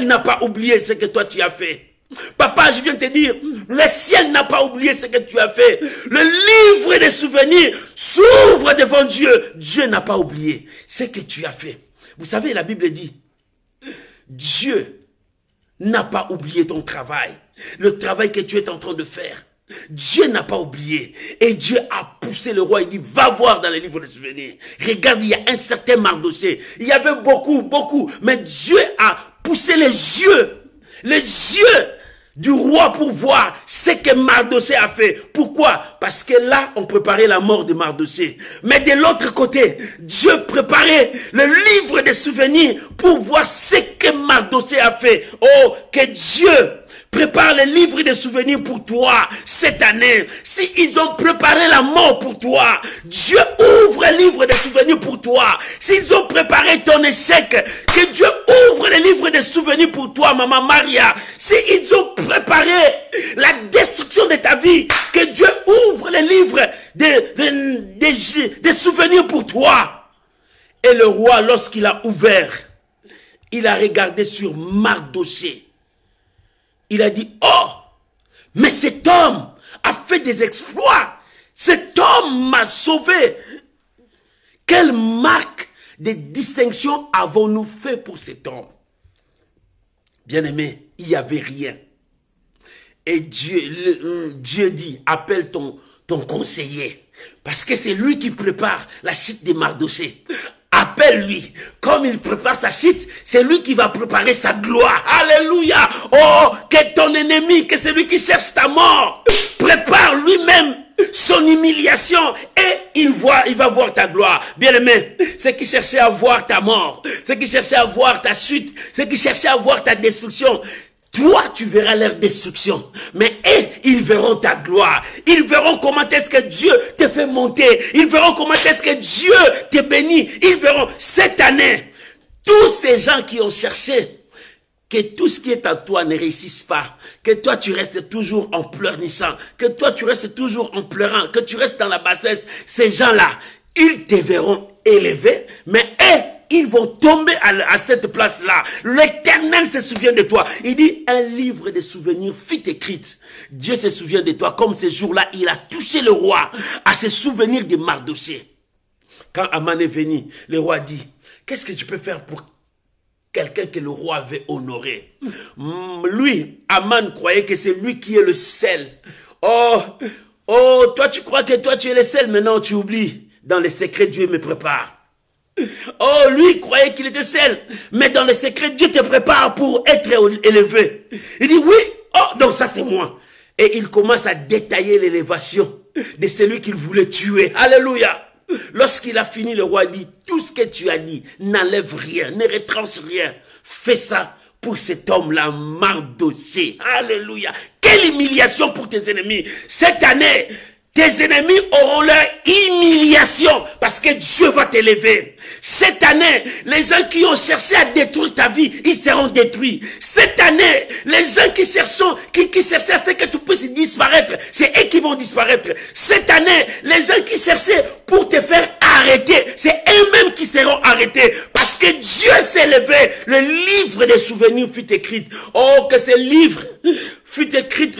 n'a pas oublié ce que toi tu as fait. Papa, je viens te dire, le ciel n'a pas oublié ce que tu as fait. Le livre des souvenirs s'ouvre devant Dieu. Dieu n'a pas oublié ce que tu as fait. Vous savez, la Bible dit, Dieu n'a pas oublié ton travail. Le travail que tu es en train de faire. Dieu n'a pas oublié. Et Dieu a poussé le roi. Il dit, va voir dans les livres des souvenirs. Regarde, il y a un certain Mardochée. Il y avait beaucoup. Mais Dieu a poussé les yeux du roi pour voir ce que Mardochée a fait. Pourquoi? Parce que là, on préparait la mort de Mardochée. Mais de l'autre côté, Dieu préparait le livre des souvenirs pour voir ce que Mardochée a fait. Oh, que Dieu prépare le livre des souvenirs pour toi cette année. Si ils ont préparé la mort pour toi, Dieu ouvre le livre des souvenirs pour toi. S'ils ont préparé ton échec, que Dieu ouvre le livre des souvenirs pour toi, maman Maria. S'ils ont préparé la destruction de ta vie, que Dieu ouvre le livre des souvenirs pour toi. Et le roi, lorsqu'il a ouvert, il a regardé sur Mardochée. Il a dit, oh, mais cet homme a fait des exploits. Cet homme m'a sauvé. Quelle marque de distinction avons-nous fait pour cet homme? Bien-aimé, il n'y avait rien. Et Dieu dit, appelle ton conseiller. Parce que c'est lui qui prépare la chute de Mardochée. Appelle-lui. Comme il prépare sa chute, c'est lui qui va préparer sa gloire. Alléluia. Oh, que ton ennemi, que celui qui cherche ta mort, prépare lui-même son humiliation et il va voir ta gloire. Bien-aimé, ceux qui cherchaient à voir ta mort, ceux qui cherchaient à voir ta chute, ceux qui cherchaient à voir ta destruction, toi, tu verras leur destruction. Mais ils verront ta gloire. Ils verront comment est-ce que Dieu te fait monter. Ils verront comment est-ce que Dieu te bénit. Ils verront cette année, tous ces gens qui ont cherché que tout ce qui est à toi ne réussisse pas. Que toi, tu restes toujours en pleurnichant. Que toi, tu restes toujours en pleurant. Que tu restes dans la bassesse. Ces gens-là, ils te verront élevé. Mais ils vont tomber à cette place-là. L'Éternel se souvient de toi. Il dit, un livre de souvenirs fut écrit. Dieu se souvient de toi. Comme ce jour-là, il a touché le roi à se souvenir de Mardochée. Quand Aman est venu, le roi dit, qu'est-ce que tu peux faire pour quelqu'un que le roi veut honorer? Lui, Aman croyait que c'est lui qui est le sel. Oh, toi tu crois que toi tu es le sel, mais non, tu oublies. Dans les secrets, Dieu me prépare. Oh, lui, il croyait qu'il était seul. Mais dans le secret, Dieu te prépare pour être élevé. Il dit, oui, oh, donc ça c'est moi. Et il commence à détailler l'élévation de celui qu'il voulait tuer. Alléluia. Lorsqu'il a fini, le roi dit, tout ce que tu as dit, n'enlève rien, ne retranche rien. Fais ça pour cet homme-là, Mardochée. Alléluia. Quelle humiliation pour tes ennemis. Cette année, tes ennemis auront leur humiliation parce que Dieu va t'élever. Cette année, les gens qui ont cherché à détruire ta vie, ils seront détruits. Cette année, les gens qui cherchaient à ce que tu puisses disparaître, c'est eux qui vont disparaître. Cette année, les gens qui cherchaient pour te faire arrêter, c'est eux-mêmes qui seront arrêtés. Parce que Dieu s'est levé. Le livre des souvenirs fut écrit. Oh, que ce livre fut écrit,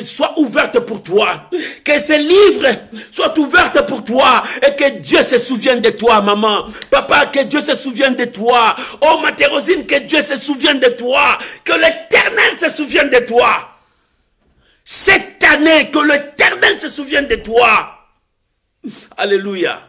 soit ouverte pour toi. Que ce livre soit ouverte pour toi. Et que Dieu se souvienne de toi, maman. Papa, que Dieu se souvienne de toi. Oh, ma Thérosine, que Dieu se souvienne de toi. Que l'Éternel se souvienne de toi. Cette année, que l'Éternel se souvienne de toi. Alléluia.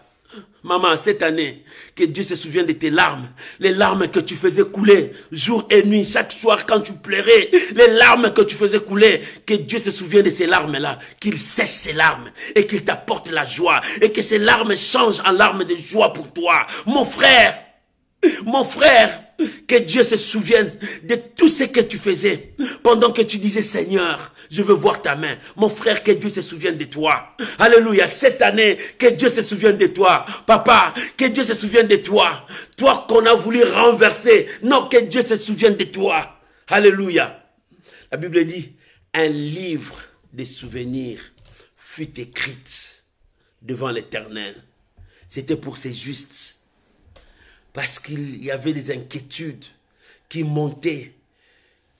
Maman, cette année, que Dieu se souvienne de tes larmes. Les larmes que tu faisais couler jour et nuit, chaque soir quand tu pleurais. Les larmes que tu faisais couler. Que Dieu se souvienne de ces larmes-là. Qu'il sèche ces larmes. Et qu'il t'apporte la joie. Et que ces larmes changent en larmes de joie pour toi. Mon frère. que Dieu se souvienne de tout ce que tu faisais pendant que tu disais, Seigneur, je veux voir ta main. Mon frère, que Dieu se souvienne de toi. Alléluia. Cette année, que Dieu se souvienne de toi. Papa, que Dieu se souvienne de toi. Toi qu'on a voulu renverser. Non, que Dieu se souvienne de toi. Alléluia. La Bible dit, un livre de souvenirs fut écrite devant l'Éternel. C'était pour ces justes. Parce qu'il y avait des inquiétudes qui montaient.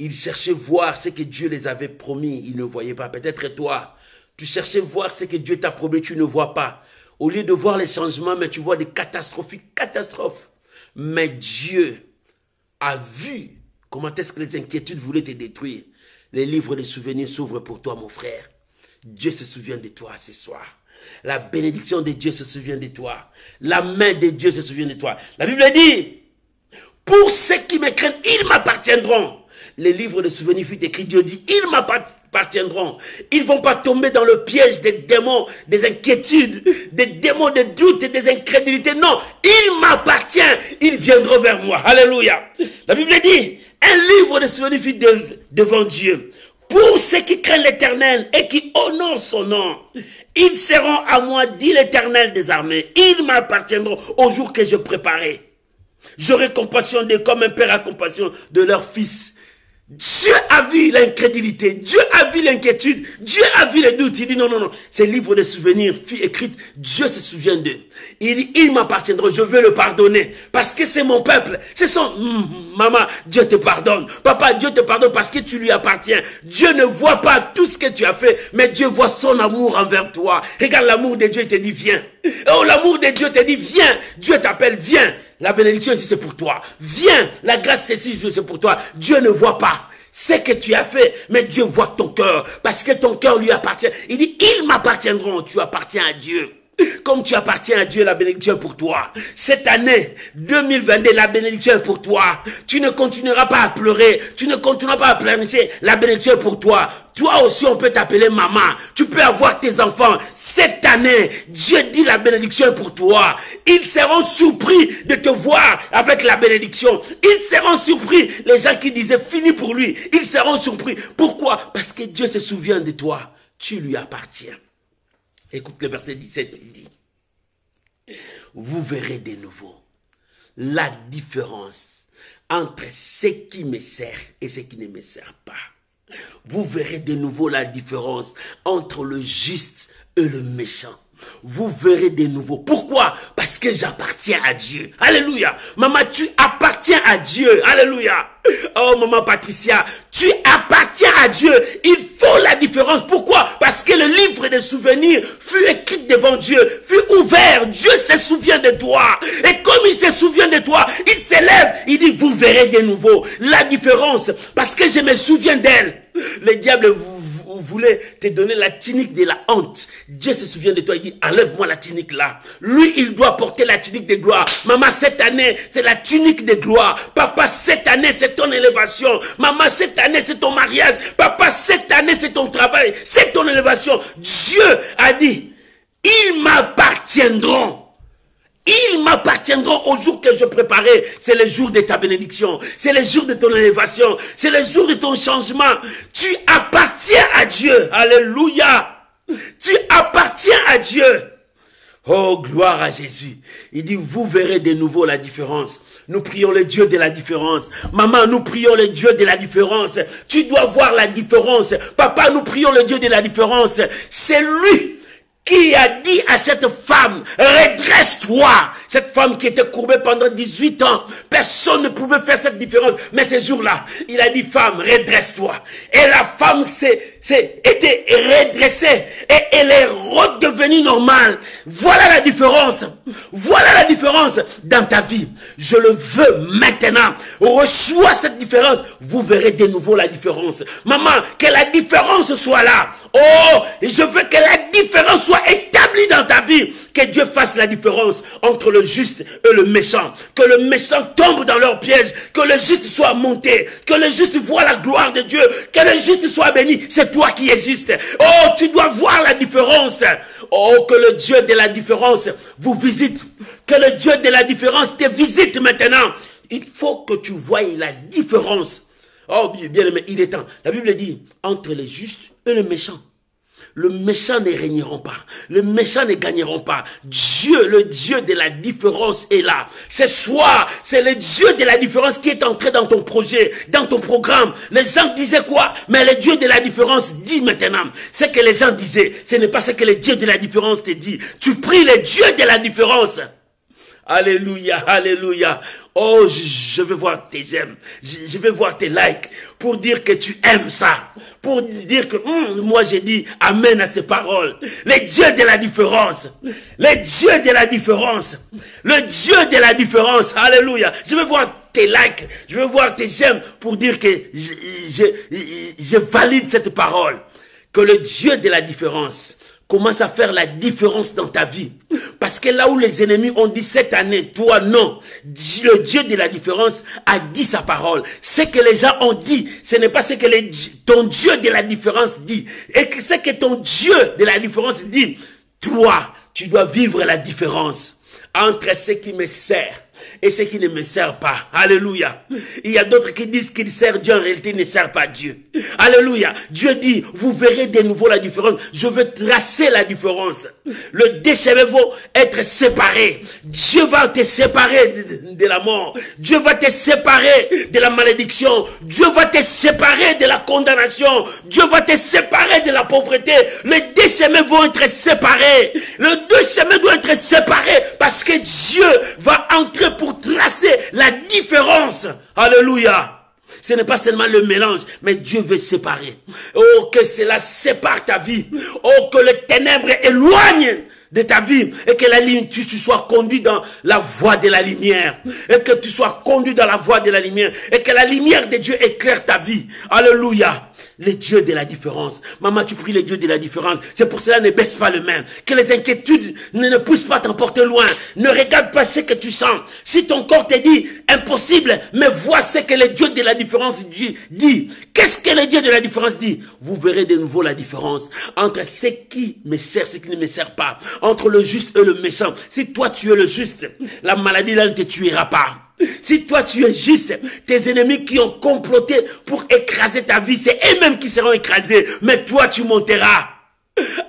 Ils cherchaient voir ce que Dieu les avait promis. Ils ne voyaient pas. Peut-être toi, tu cherchais voir ce que Dieu t'a promis, tu ne vois pas. Au lieu de voir les changements, mais tu vois des catastrophes. Mais Dieu a vu comment est-ce que les inquiétudes voulaient te détruire. Les livres de souvenirs s'ouvrent pour toi, mon frère. Dieu se souvient de toi ce soir. La bénédiction de Dieu se souvient de toi. La main de Dieu se souvient de toi. La Bible dit, pour ceux qui me craignent, ils m'appartiendront. Les livres de souvenirs fut écrit, Dieu dit, ils m'appartiendront. Ils ne vont pas tomber dans le piège des démons, des inquiétudes, des démons de doute et des incrédulités. Non, ils m'appartiennent. Ils viendront vers moi. Alléluia. La Bible dit, un livre de souvenirs fut devant Dieu. Pour ceux qui craignent l'Éternel et qui honorent son nom, ils seront à moi, dit l'Éternel des armées. Ils m'appartiendront au jour que je préparais. J'aurai compassion d'eux comme un père a compassion de leur fils. Dieu a vu l'incrédulité, Dieu a vu l'inquiétude, Dieu a vu les doutes. Il dit non, ces livres de souvenirs fut écrit, Dieu se souvient d'eux. Il dit, ils m'appartiendront, je veux le pardonner, parce que c'est mon peuple, c'est son... maman, Dieu te pardonne, papa, Dieu te pardonne parce que tu lui appartiens. Dieu ne voit pas tout ce que tu as fait, mais Dieu voit son amour envers toi. Regarde l'amour de Dieu, il te dit, viens. Oh, l'amour de Dieu te dit, viens. Dieu t'appelle, viens. La bénédiction ici, c'est pour toi. Viens. La grâce ici, c'est pour toi. Dieu ne voit pas ce que tu as fait, mais Dieu voit ton cœur. Parce que ton cœur lui appartient. Il dit, ils m'appartiendront. Tu appartiens à Dieu. Comme tu appartiens à Dieu, la bénédiction est pour toi. Cette année 2022, la bénédiction est pour toi. Tu ne continueras pas à pleurer. Tu ne continueras pas à pleurnicher. La bénédiction est pour toi. Toi aussi, on peut t'appeler maman. Tu peux avoir tes enfants. Cette année, Dieu dit la bénédiction est pour toi. Ils seront surpris de te voir avec la bénédiction. Ils seront surpris. Les gens qui disaient fini pour lui, ils seront surpris. Pourquoi? Parce que Dieu se souvient de toi. Tu lui appartiens. Écoute le verset 17, il dit, vous verrez de nouveau la différence entre ce qui me sert et ce qui ne me sert pas. Vous verrez de nouveau la différence entre le juste et le méchant. Vous verrez de nouveau. Pourquoi? Parce que j'appartiens à Dieu. Alléluia. Maman, tu appartiens à Dieu. Alléluia. Oh, maman Patricia, tu appartiens à Dieu. Il faut la différence. Pourquoi? Parce que le livre des souvenirs fut écrit devant Dieu, fut ouvert. Dieu se souvient de toi. Et comme il se souvient de toi, il s'élève. Il dit, vous verrez de nouveau la différence. Parce que je me souviens d'elle. Le diable voulait te donner la tunique de la honte. Dieu se souvient de toi, il dit, enlève-moi la tunique là. Lui, il doit porter la tunique de gloire. Maman, cette année, c'est la tunique de gloire. Papa, cette année, c'est ton élévation. Maman, cette année, c'est ton mariage. Papa, cette année, c'est ton travail. C'est ton élévation. Dieu a dit, ils m'appartiendront. Ils m'appartiendront au jour que je préparais. C'est le jour de ta bénédiction. C'est le jour de ton élévation. C'est le jour de ton changement. Tu appartiens à Dieu. Alléluia. Tu appartiens à Dieu. Oh, gloire à Jésus. Il dit, vous verrez de nouveau la différence. Nous prions le Dieu de la différence. Maman, nous prions le Dieu de la différence. Tu dois voir la différence. Papa, nous prions le Dieu de la différence. C'est lui qui a dit à cette femme, redresse-toi. Cette femme qui était courbée pendant 18 ans, personne ne pouvait faire cette différence. Mais ce jour-là, il a dit, femme, redresse-toi. Et la femme était redressée et elle est redevenue normale. Voilà la différence. Voilà la différence dans ta vie. Je le veux maintenant. Reçois cette différence. Vous verrez de nouveau la différence. Maman, que la différence soit là. Oh, je veux que la différence soit établie dans ta vie. Que Dieu fasse la différence entre le juste et le méchant. Que le méchant tombe dans leur piège. Que le juste soit monté. Que le juste voit la gloire de Dieu. Que le juste soit béni. C'est toi qui es juste. Oh, tu dois voir la différence. Oh, que le Dieu de la différence vous visite. Que le Dieu de la différence te visite maintenant. Il faut que tu voies la différence. Oh, bien aimé, il est temps. La Bible dit, entre les justes et les méchants. Le méchant ne régneront pas. Les méchants ne gagneront pas. Dieu, le Dieu de la différence est là. C'est soir, c'est le Dieu de la différence qui est entré dans ton projet, dans ton programme. Les gens disaient quoi? Mais le Dieu de la différence dit maintenant. Ce que les gens disaient, ce n'est pas ce que le Dieu de la différence te dit. Tu pries le Dieu de la différence. Alléluia, alléluia. Oh, je veux voir tes j'aime. Je veux voir tes likes pour dire que tu aimes ça. Pour dire que moi j'ai dit amen à ces paroles. Le Dieu de la différence. Le Dieu de la différence. Le Dieu de la différence. Alléluia. Je veux voir tes likes. Je veux voir tes j'aime pour dire que je valide cette parole. Que le Dieu de la différence commence à faire la différence dans ta vie. Parce que là où les ennemis ont dit cette année, toi non, le Dieu de la différence a dit sa parole. Ce que les gens ont dit, ce n'est pas ce que ton Dieu de la différence dit. Et que ce que ton Dieu de la différence dit, toi, tu dois vivre la différence entre ce qui me sert et ce qui ne me sert pas. Alléluia. Il y a d'autres qui disent qu'ils servent Dieu, en réalité, ils ne servent pas Dieu. Alléluia. Dieu dit, vous verrez de nouveau la différence. Je veux tracer la différence. Le déchets vont être séparés. Dieu va te séparer de la mort. Dieu va te séparer de la malédiction. Dieu va te séparer de la condamnation. Dieu va te séparer de la pauvreté. Les deux chemins vont être séparés. Les deux chemins doivent être séparés parce que Dieu va entrer pour tracer la différence. Alléluia. Ce n'est pas seulement le mélange, mais Dieu veut séparer. Oh, que cela sépare ta vie. Oh, que les ténèbres éloignent de ta vie et que tu sois conduit dans la voie de la lumière. Et que tu sois conduit dans la voie de la lumière. Et que la lumière de Dieu éclaire ta vie. Alléluia. Les dieux de la différence. Maman, tu pries les dieux de la différence. C'est pour cela, ne baisse pas le main. Que les inquiétudes ne poussent pas t'emporter loin. Ne regarde pas ce que tu sens. Si ton corps te dit impossible, mais vois ce que le Dieu de la différence dit. Qu'est-ce que le Dieu de la différence dit? Vous verrez de nouveau la différence entre ce qui me sert, ce qui ne me sert pas. Entre le juste et le méchant. Si toi tu es le juste, la maladie là ne te tuera pas. Si toi tu es juste, tes ennemis qui ont comploté pour écraser ta vie, c'est eux-mêmes qui seront écrasés, mais toi tu monteras.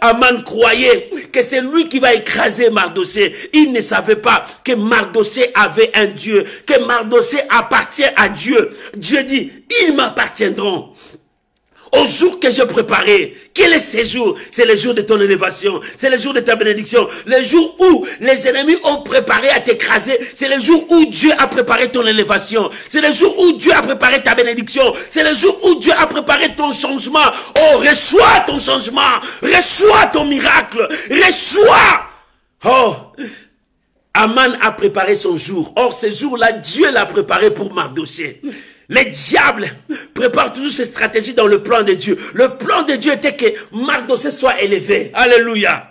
Aman croyait que c'est lui qui va écraser Mardochée. Il ne savait pas que Mardochée avait un Dieu, que Mardochée appartient à Dieu. Dieu dit, ils m'appartiendront. Au jour que j'ai préparé, quel est ce jour? C'est le jour de ton élévation, c'est le jour de ta bénédiction, le jour où les ennemis ont préparé à t'écraser, c'est le jour où Dieu a préparé ton élévation, c'est le jour où Dieu a préparé ta bénédiction, c'est le jour où Dieu a préparé ton changement. Oh, reçois ton changement, reçois ton miracle, reçois. Oh, Aman a préparé son jour. Or, ce jour-là, Dieu l'a préparé pour Mardochée. Les diables préparent toujours ces stratégies dans le plan de Dieu. Le plan de Dieu était que Mardochée soit élevé. Alléluia.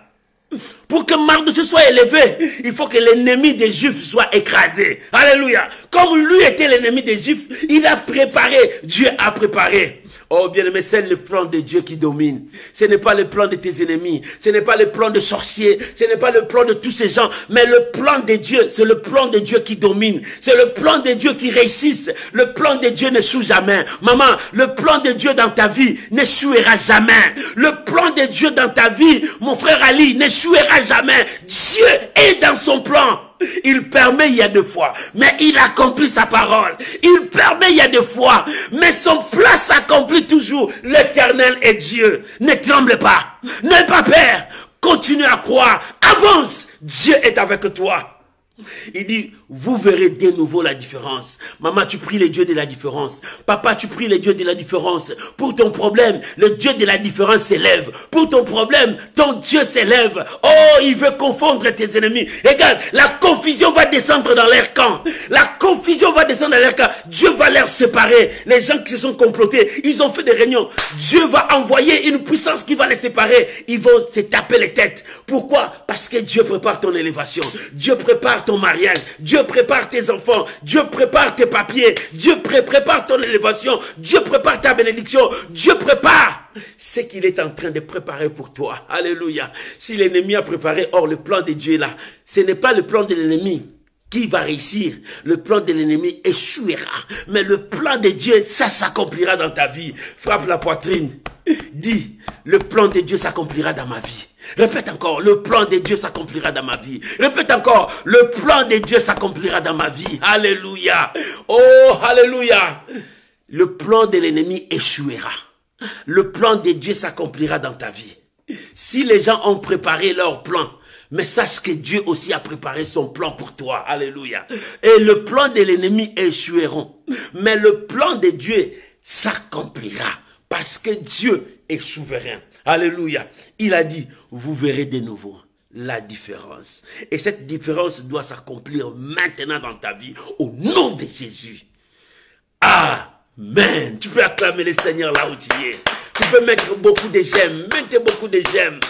Pour que Mardochée soit élevé, il faut que l'ennemi des Juifs soit écrasé. Alléluia. Comme lui était l'ennemi des Juifs, il a préparé. Dieu a préparé. Oh bien-aimé, c'est le plan de Dieu qui domine. Ce n'est pas le plan de tes ennemis. Ce n'est pas le plan de sorciers. Ce n'est pas le plan de tous ces gens. Mais le plan de Dieu, c'est le plan de Dieu qui domine. C'est le plan de Dieu qui réussisse. Le plan de Dieu n'échoue jamais. Maman, le plan de Dieu dans ta vie n'échouera jamais. Le plan de Dieu dans ta vie, mon frère Ali, n'échouera jamais. Dieu est dans son plan. Il permet, il y a deux fois, mais il accomplit sa parole. Il permet, il y a deux fois, mais son plan s'accomplit toujours. L'Éternel est Dieu. Ne tremble pas. N'aie pas peur. Continue à croire. Avance. Dieu est avec toi. Il dit, vous verrez de nouveau la différence. Maman, tu pries le Dieu de la différence. Papa, tu pries le Dieu de la différence. Pour ton problème, le Dieu de la différence s'élève. Pour ton problème, ton Dieu s'élève. Oh, il veut confondre tes ennemis. Regarde, la confusion va descendre dans leur camp. La confusion va descendre dans leur camp. Dieu va les séparer. Les gens qui se sont complotés, ils ont fait des réunions. Dieu va envoyer une puissance qui va les séparer. Ils vont se taper les têtes. Pourquoi? Parce que Dieu prépare ton élévation. Dieu prépare ton mariage. Dieu prépare tes enfants. Dieu prépare tes papiers. Dieu prépare ton élévation. Dieu prépare ta bénédiction. Dieu prépare ce qu'il est en train de préparer pour toi. Alléluia. Si l'ennemi a préparé, or le plan de Dieu est là. Ce n'est pas le plan de l'ennemi qui va réussir. Le plan de l'ennemi échouera. Mais le plan de Dieu, ça s'accomplira dans ta vie. Frappe la poitrine. Dis, le plan de Dieu s'accomplira dans ma vie. Répète encore, le plan de Dieu s'accomplira dans ma vie. Répète encore, le plan de Dieu s'accomplira dans ma vie. Alléluia. Oh, alléluia. Le plan de l'ennemi échouera. Le plan de Dieu s'accomplira dans ta vie. Si les gens ont préparé leur plan, mais sache que Dieu aussi a préparé son plan pour toi. Alléluia. Et le plan de l'ennemi échoueront. Mais le plan de Dieu s'accomplira. Parce que Dieu est souverain. Alléluia. Il a dit, vous verrez de nouveau la différence. Et cette différence doit s'accomplir maintenant dans ta vie. Au nom de Jésus. Amen. Tu peux acclamer le Seigneur là où tu es. Tu peux mettre beaucoup de j'aime. Mettez beaucoup de j'aime.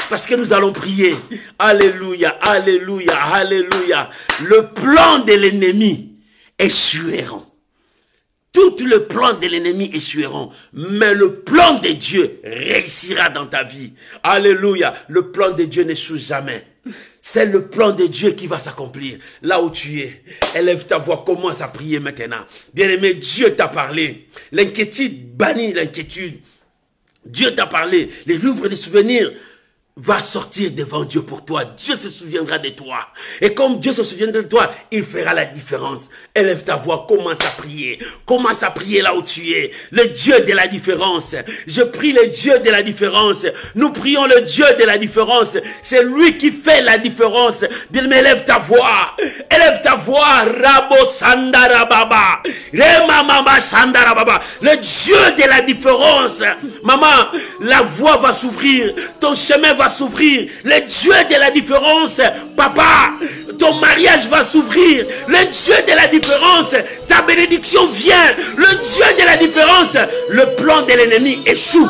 Parce que nous allons prier. Alléluia, alléluia, alléluia. Le plan de l'ennemi échoueront. Tout le plan de l'ennemi échoueront. Mais le plan de Dieu réussira dans ta vie. Alléluia. Le plan de Dieu n'échoue jamais. C'est le plan de Dieu qui va s'accomplir. Là où tu es, élève ta voix, commence à prier maintenant. Bien-aimé, Dieu t'a parlé. L'inquiétude, bannis l'inquiétude. Dieu t'a parlé. Les livres des souvenirs va sortir devant Dieu pour toi. Dieu se souviendra de toi. Et comme Dieu se souviendra de toi, il fera la différence. Élève ta voix, commence à prier. Commence à prier là où tu es. Le Dieu de la différence. Je prie le Dieu de la différence. Nous prions le Dieu de la différence. C'est lui qui fait la différence. Bien, mais élève ta voix. Élève ta voix. Rabo Sandarababa. Remamama Sandarababa. Le Dieu de la différence. Maman, la voie va s'ouvrir. Ton chemin va s'ouvrir. Le Dieu de la différence. Papa, ton mariage va s'ouvrir. Le Dieu de la différence. Ta bénédiction vient. Le Dieu de la différence. Le plan de l'ennemi échoue.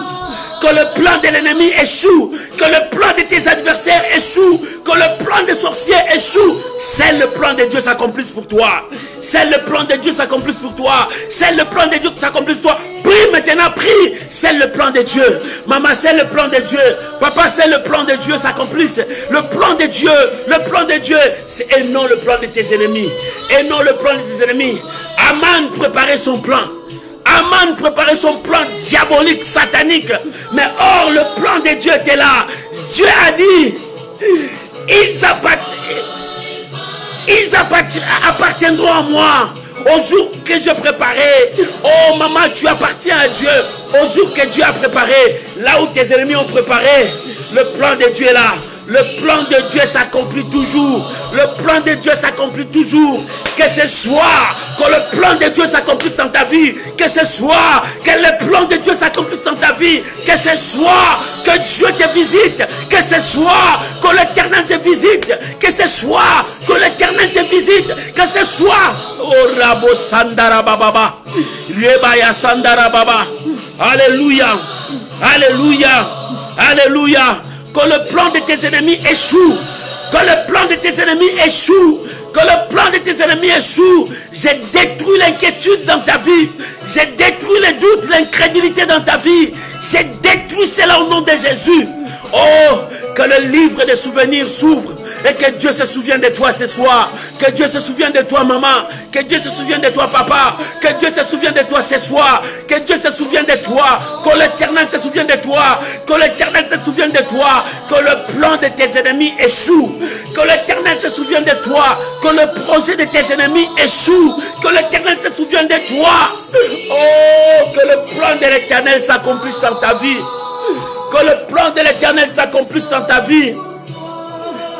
Que le plan de l'ennemi échoue. Que le plan de tes adversaires échoue. Que le plan des sorciers échoue. C'est le plan de Dieu s'accomplisse pour toi. C'est le plan de Dieu s'accomplisse pour toi. C'est le plan de Dieu s'accomplisse pour toi. Prie maintenant, prie. C'est le plan de Dieu. Maman, c'est le plan de Dieu. Papa, c'est le plan de Dieu s'accomplisse. Le plan de Dieu. Le plan de Dieu. Et non le plan de tes ennemis. Et non le plan de tes ennemis. Aman préparait son plan. Aman préparait son plan diabolique, satanique. Mais or, le plan de Dieu était là. Dieu a dit, ils appartiendront à moi. Au jour que je préparais. Oh maman, tu appartiens à Dieu. Au jour que Dieu a préparé. Là où tes ennemis ont préparé. Le plan de Dieu est là. Le plan de Dieu s'accomplit toujours. Le plan de Dieu s'accomplit toujours. Que ce soit que le plan de Dieu s'accomplisse dans ta vie. Que ce soit que le plan de Dieu s'accomplisse dans ta vie. Que ce soit que Dieu te visite. Que ce soit que l'Éternel te visite. Que ce soit que l'Éternel te visite. Que ce soit. Oh Rabo Sandara Baba. Rebaya Sandara Baba. Alléluia. Alléluia. Alléluia. Que le plan de tes ennemis échoue. Que le plan de tes ennemis échoue. Que le plan de tes ennemis échoue. J'ai détruit l'inquiétude dans ta vie. J'ai détruit les doutes, l'incrédulité dans ta vie. J'ai détruit cela au nom de Jésus. Oh, que le livre des souvenirs s'ouvre. Et que Dieu se souvienne de toi ce soir. Que Dieu se souvienne de toi maman. Que Dieu se souvienne de toi papa. Que Dieu se souvienne de toi ce soir. Que Dieu se souvienne de toi. Que l'Éternel se souvienne de toi. Que l'Éternel se souvienne de toi. Que le plan de tes ennemis échoue. Que l'Éternel se souvienne de toi. Que le projet de tes ennemis échoue. Que l'Éternel se souvienne de toi. Oh, que le plan de l'Éternel s'accomplisse dans ta vie. Que le plan de l'Éternel s'accomplisse dans ta vie.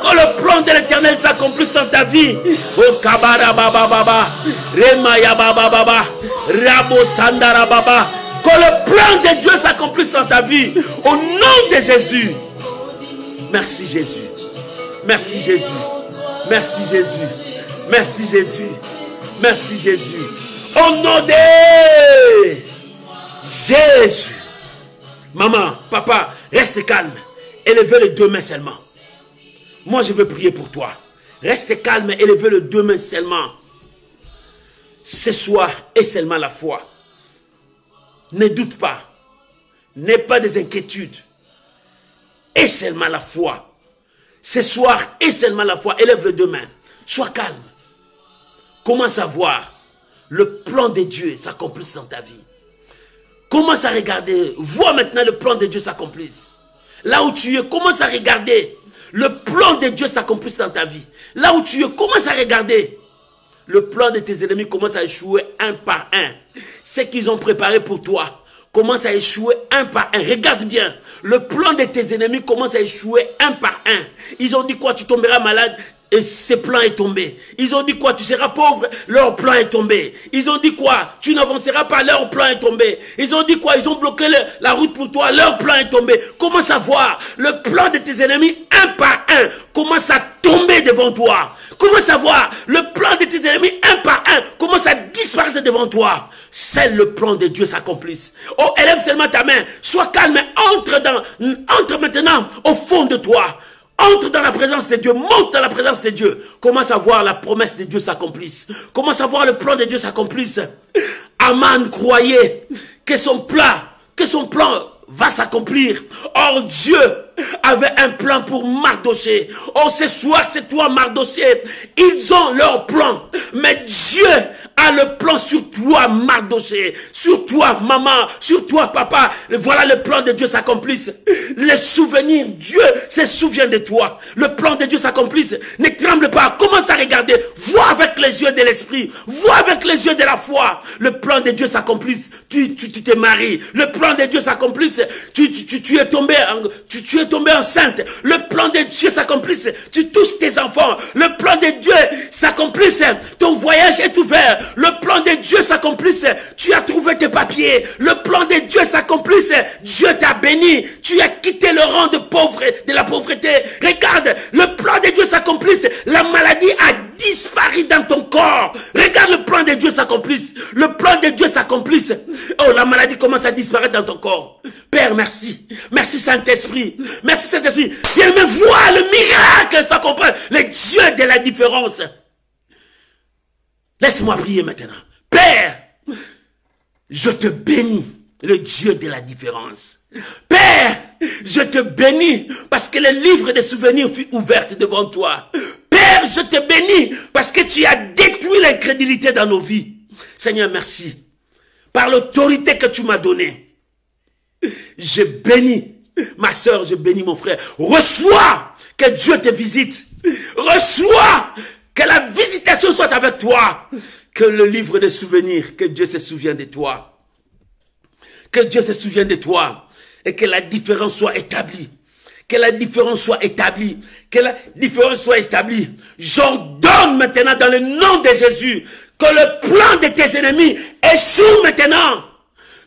Que le plan de l'Éternel s'accomplisse dans ta vie. Oh Kabara Baba Baba. Remaya Baba Baba. Rabo Sandara Baba. Que le plan de Dieu s'accomplisse dans ta vie. Au nom de Jésus. Merci Jésus. Merci Jésus. Merci Jésus. Merci Jésus. Merci Jésus. Au nom de Jésus. Maman, papa, reste calme. Élevez les deux mains seulement. Moi, je veux prier pour toi. Reste calme et élevez les deux mains seulement. Ce soir et seulement la foi. Ne doute pas. N'aie pas des inquiétudes. Et seulement la foi. Ce soir et seulement la foi. Élève les deux mains. Sois calme. commence à voir le plan de Dieu s'accomplisse dans ta vie. Commence à regarder, vois maintenant le plan de Dieu s'accomplisse. Là où tu es, commence à regarder le plan de Dieu s'accomplisse dans ta vie. Là où tu es, commence à regarder le plan de tes ennemis commence à échouer un par un. Ce qu'ils ont préparé pour toi commence à échouer un par un. Regarde bien, le plan de tes ennemis commence à échouer un par un. Ils ont dit quoi? Tu tomberas malade. Et ce plan est tombé. Ils ont dit quoi? Tu seras pauvre. Leur plan est tombé. Ils ont dit quoi? Tu n'avanceras pas. Leur plan est tombé. Ils ont dit quoi? Ils ont bloqué la route pour toi. Leur plan est tombé. Commence à voir le plan de tes ennemis un par un. Commence à tomber devant toi. Commence à voir le plan de tes ennemis un par un. Commence à disparaître devant toi. C'est le plan de Dieu s'accomplisse. Oh, élève seulement ta main. Sois calme. Entre maintenant au fond de toi. Entre dans la présence de Dieu, monte dans la présence de Dieu. Commence à voir la promesse de Dieu s'accomplisse. Commence à voir le plan de Dieu s'accomplisse. Aman croyait que son plan va s'accomplir. Or Dieu avait un plan pour Mardoché. Or ce soir c'est toi Mardoché. Ils ont leur plan. Mais Dieu a le plan sur toi Mardoché. Sur toi maman. Sur toi papa. Voilà le plan de Dieu s'accomplisse. Les souvenirs, Dieu se souvient de toi. Le plan de Dieu s'accomplisse. Ne tremble pas. Commence à regarder. Vois avec les yeux de l'esprit. Vois avec les yeux de la foi. Le plan de Dieu s'accomplisse. Tu te maries. Le plan de Dieu s'accomplisse. Tu es tombé enceinte. Le plan de Dieu s'accomplisse. Tu touches tes enfants. Le plan de Dieu s'accomplisse. Ton voyage est ouvert. Le plan de Dieu s'accomplisse. Tu as trouvé tes papiers. Le plan de Dieu s'accomplisse. Dieu t'a béni. Tu as quitté le rang de la pauvreté. Regarde, le plan de Dieu s'accomplisse. La maladie a disparu dans ton corps. Regarde le plan de Dieu s'accomplisse. Le plan de Dieu s'accomplisse. Oh, la maladie commence à disparaître dans ton corps. Père, merci. Merci Saint-Esprit. Merci Saint-Esprit. Viens me voir le miracle s'accompagne. Le Dieu de la différence. Laisse-moi prier maintenant. Père, je te bénis, le Dieu de la différence. Père, je te bénis parce que le livre des souvenirs fut ouvert devant toi. Père, je te bénis parce que tu as détruit l'incrédulité dans nos vies. Seigneur, merci. Par l'autorité que tu m'as donnée, je bénis ma soeur, je bénis mon frère. Reçois que Dieu te visite. Reçois que la visitation soit avec toi. Que le livre des souvenirs, que Dieu se souvienne de toi. Que Dieu se souvienne de toi. Et que la différence soit établie. Que la différence soit établie. Que la différence soit établie. J'ordonne maintenant dans le nom de Jésus que le plan de tes ennemis échoue maintenant.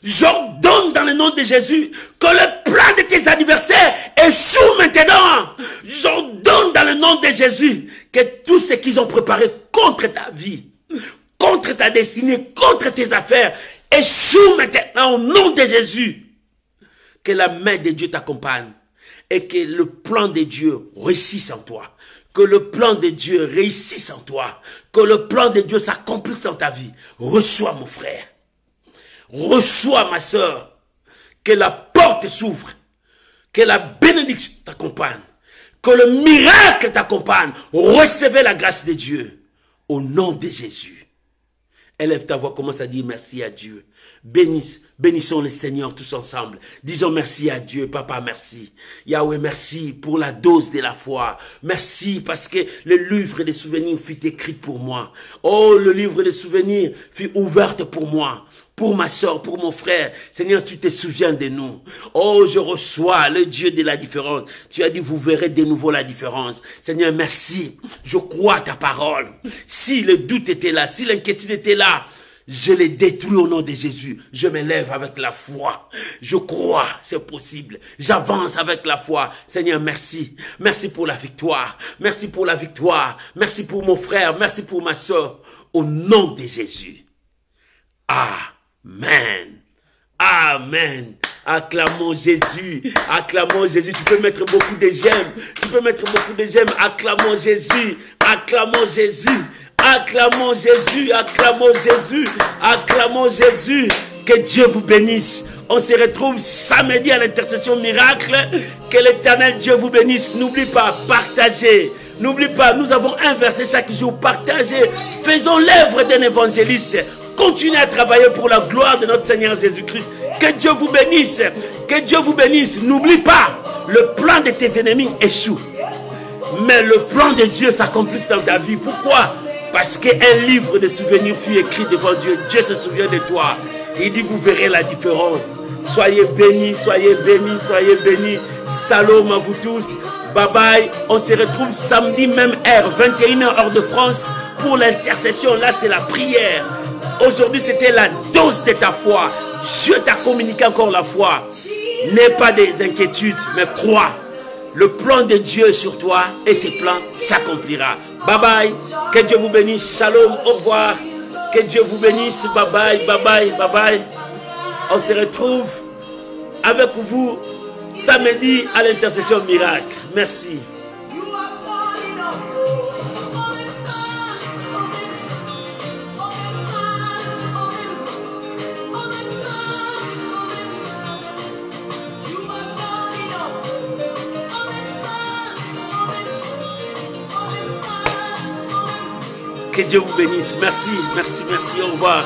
J'ordonne dans le nom de Jésus que le plan de tes adversaires échoue maintenant. J'ordonne dans le nom de Jésus que tout ce qu'ils ont préparé contre ta vie, contre ta destinée, contre tes affaires, échoue maintenant au nom de Jésus. Que la main de Dieu t'accompagne et que le plan de Dieu réussisse en toi. Que le plan de Dieu réussisse en toi. Que le plan de Dieu s'accomplisse dans ta vie. Reçois mon frère. Reçois ma soeur. Que la porte s'ouvre. Que la bénédiction t'accompagne. Que le miracle t'accompagne. Recevez la grâce de Dieu. Au nom de Jésus. Élève ta voix, commence à dire merci à Dieu. Bénissons le Seigneur tous ensemble. Disons merci à Dieu. Papa, merci. Yahweh, merci pour la dose de la foi. Merci parce que le livre des souvenirs fut écrit pour moi. Oh, le livre des souvenirs fut ouvert pour moi. Pour ma soeur, pour mon frère. Seigneur, tu te souviens de nous. Oh, je reçois le Dieu de la différence. Tu as dit, vous verrez de nouveau la différence. Seigneur, merci. Je crois à ta parole. Si le doute était là, si l'inquiétude était là, je les détruis au nom de Jésus. Je me lève avec la foi. Je crois, c'est possible. J'avance avec la foi. Seigneur, merci. Merci pour la victoire. Merci pour la victoire. Merci pour mon frère. Merci pour ma soeur. Au nom de Jésus. Amen. Amen. Acclamons Jésus. Acclamons Jésus. Tu peux mettre beaucoup de j'aime. Tu peux mettre beaucoup de j'aime. Acclamons Jésus. Acclamons Jésus. Acclamons Jésus. Acclamons Jésus. Acclamons Jésus. Que Dieu vous bénisse. On se retrouve samedi à l'intercession miracle. Que l'Éternel Dieu vous bénisse. N'oublie pas, partagez. N'oublie pas, nous avons un verset chaque jour. Partagez, faisons l'œuvre d'un évangéliste. Continuez à travailler pour la gloire de notre Seigneur Jésus-Christ. Que Dieu vous bénisse. Que Dieu vous bénisse. N'oublie pas, le plan de tes ennemis échoue. Mais le plan de Dieu s'accomplit dans ta vie. Pourquoi? Parce qu'un livre de souvenirs fut écrit devant Dieu. Dieu se souvient de toi. Il dit, vous verrez la différence. Soyez bénis, soyez bénis, soyez bénis. Shalom à vous tous. Bye bye. On se retrouve samedi, même heure, 21h heure de France, pour l'intercession. Là, c'est la prière. Aujourd'hui, c'était la dose de ta foi. Dieu t'a communiqué encore la foi. N'aie pas des inquiétudes, mais crois. Le plan de Dieu sur toi et ses plans s'accomplira. Bye bye. Que Dieu vous bénisse. Shalom. Au revoir. Que Dieu vous bénisse. Bye bye. Bye bye. Bye bye. On se retrouve avec vous samedi à l'intercession miracle. Merci. Que Dieu vous bénisse. Merci, merci, merci. Au revoir.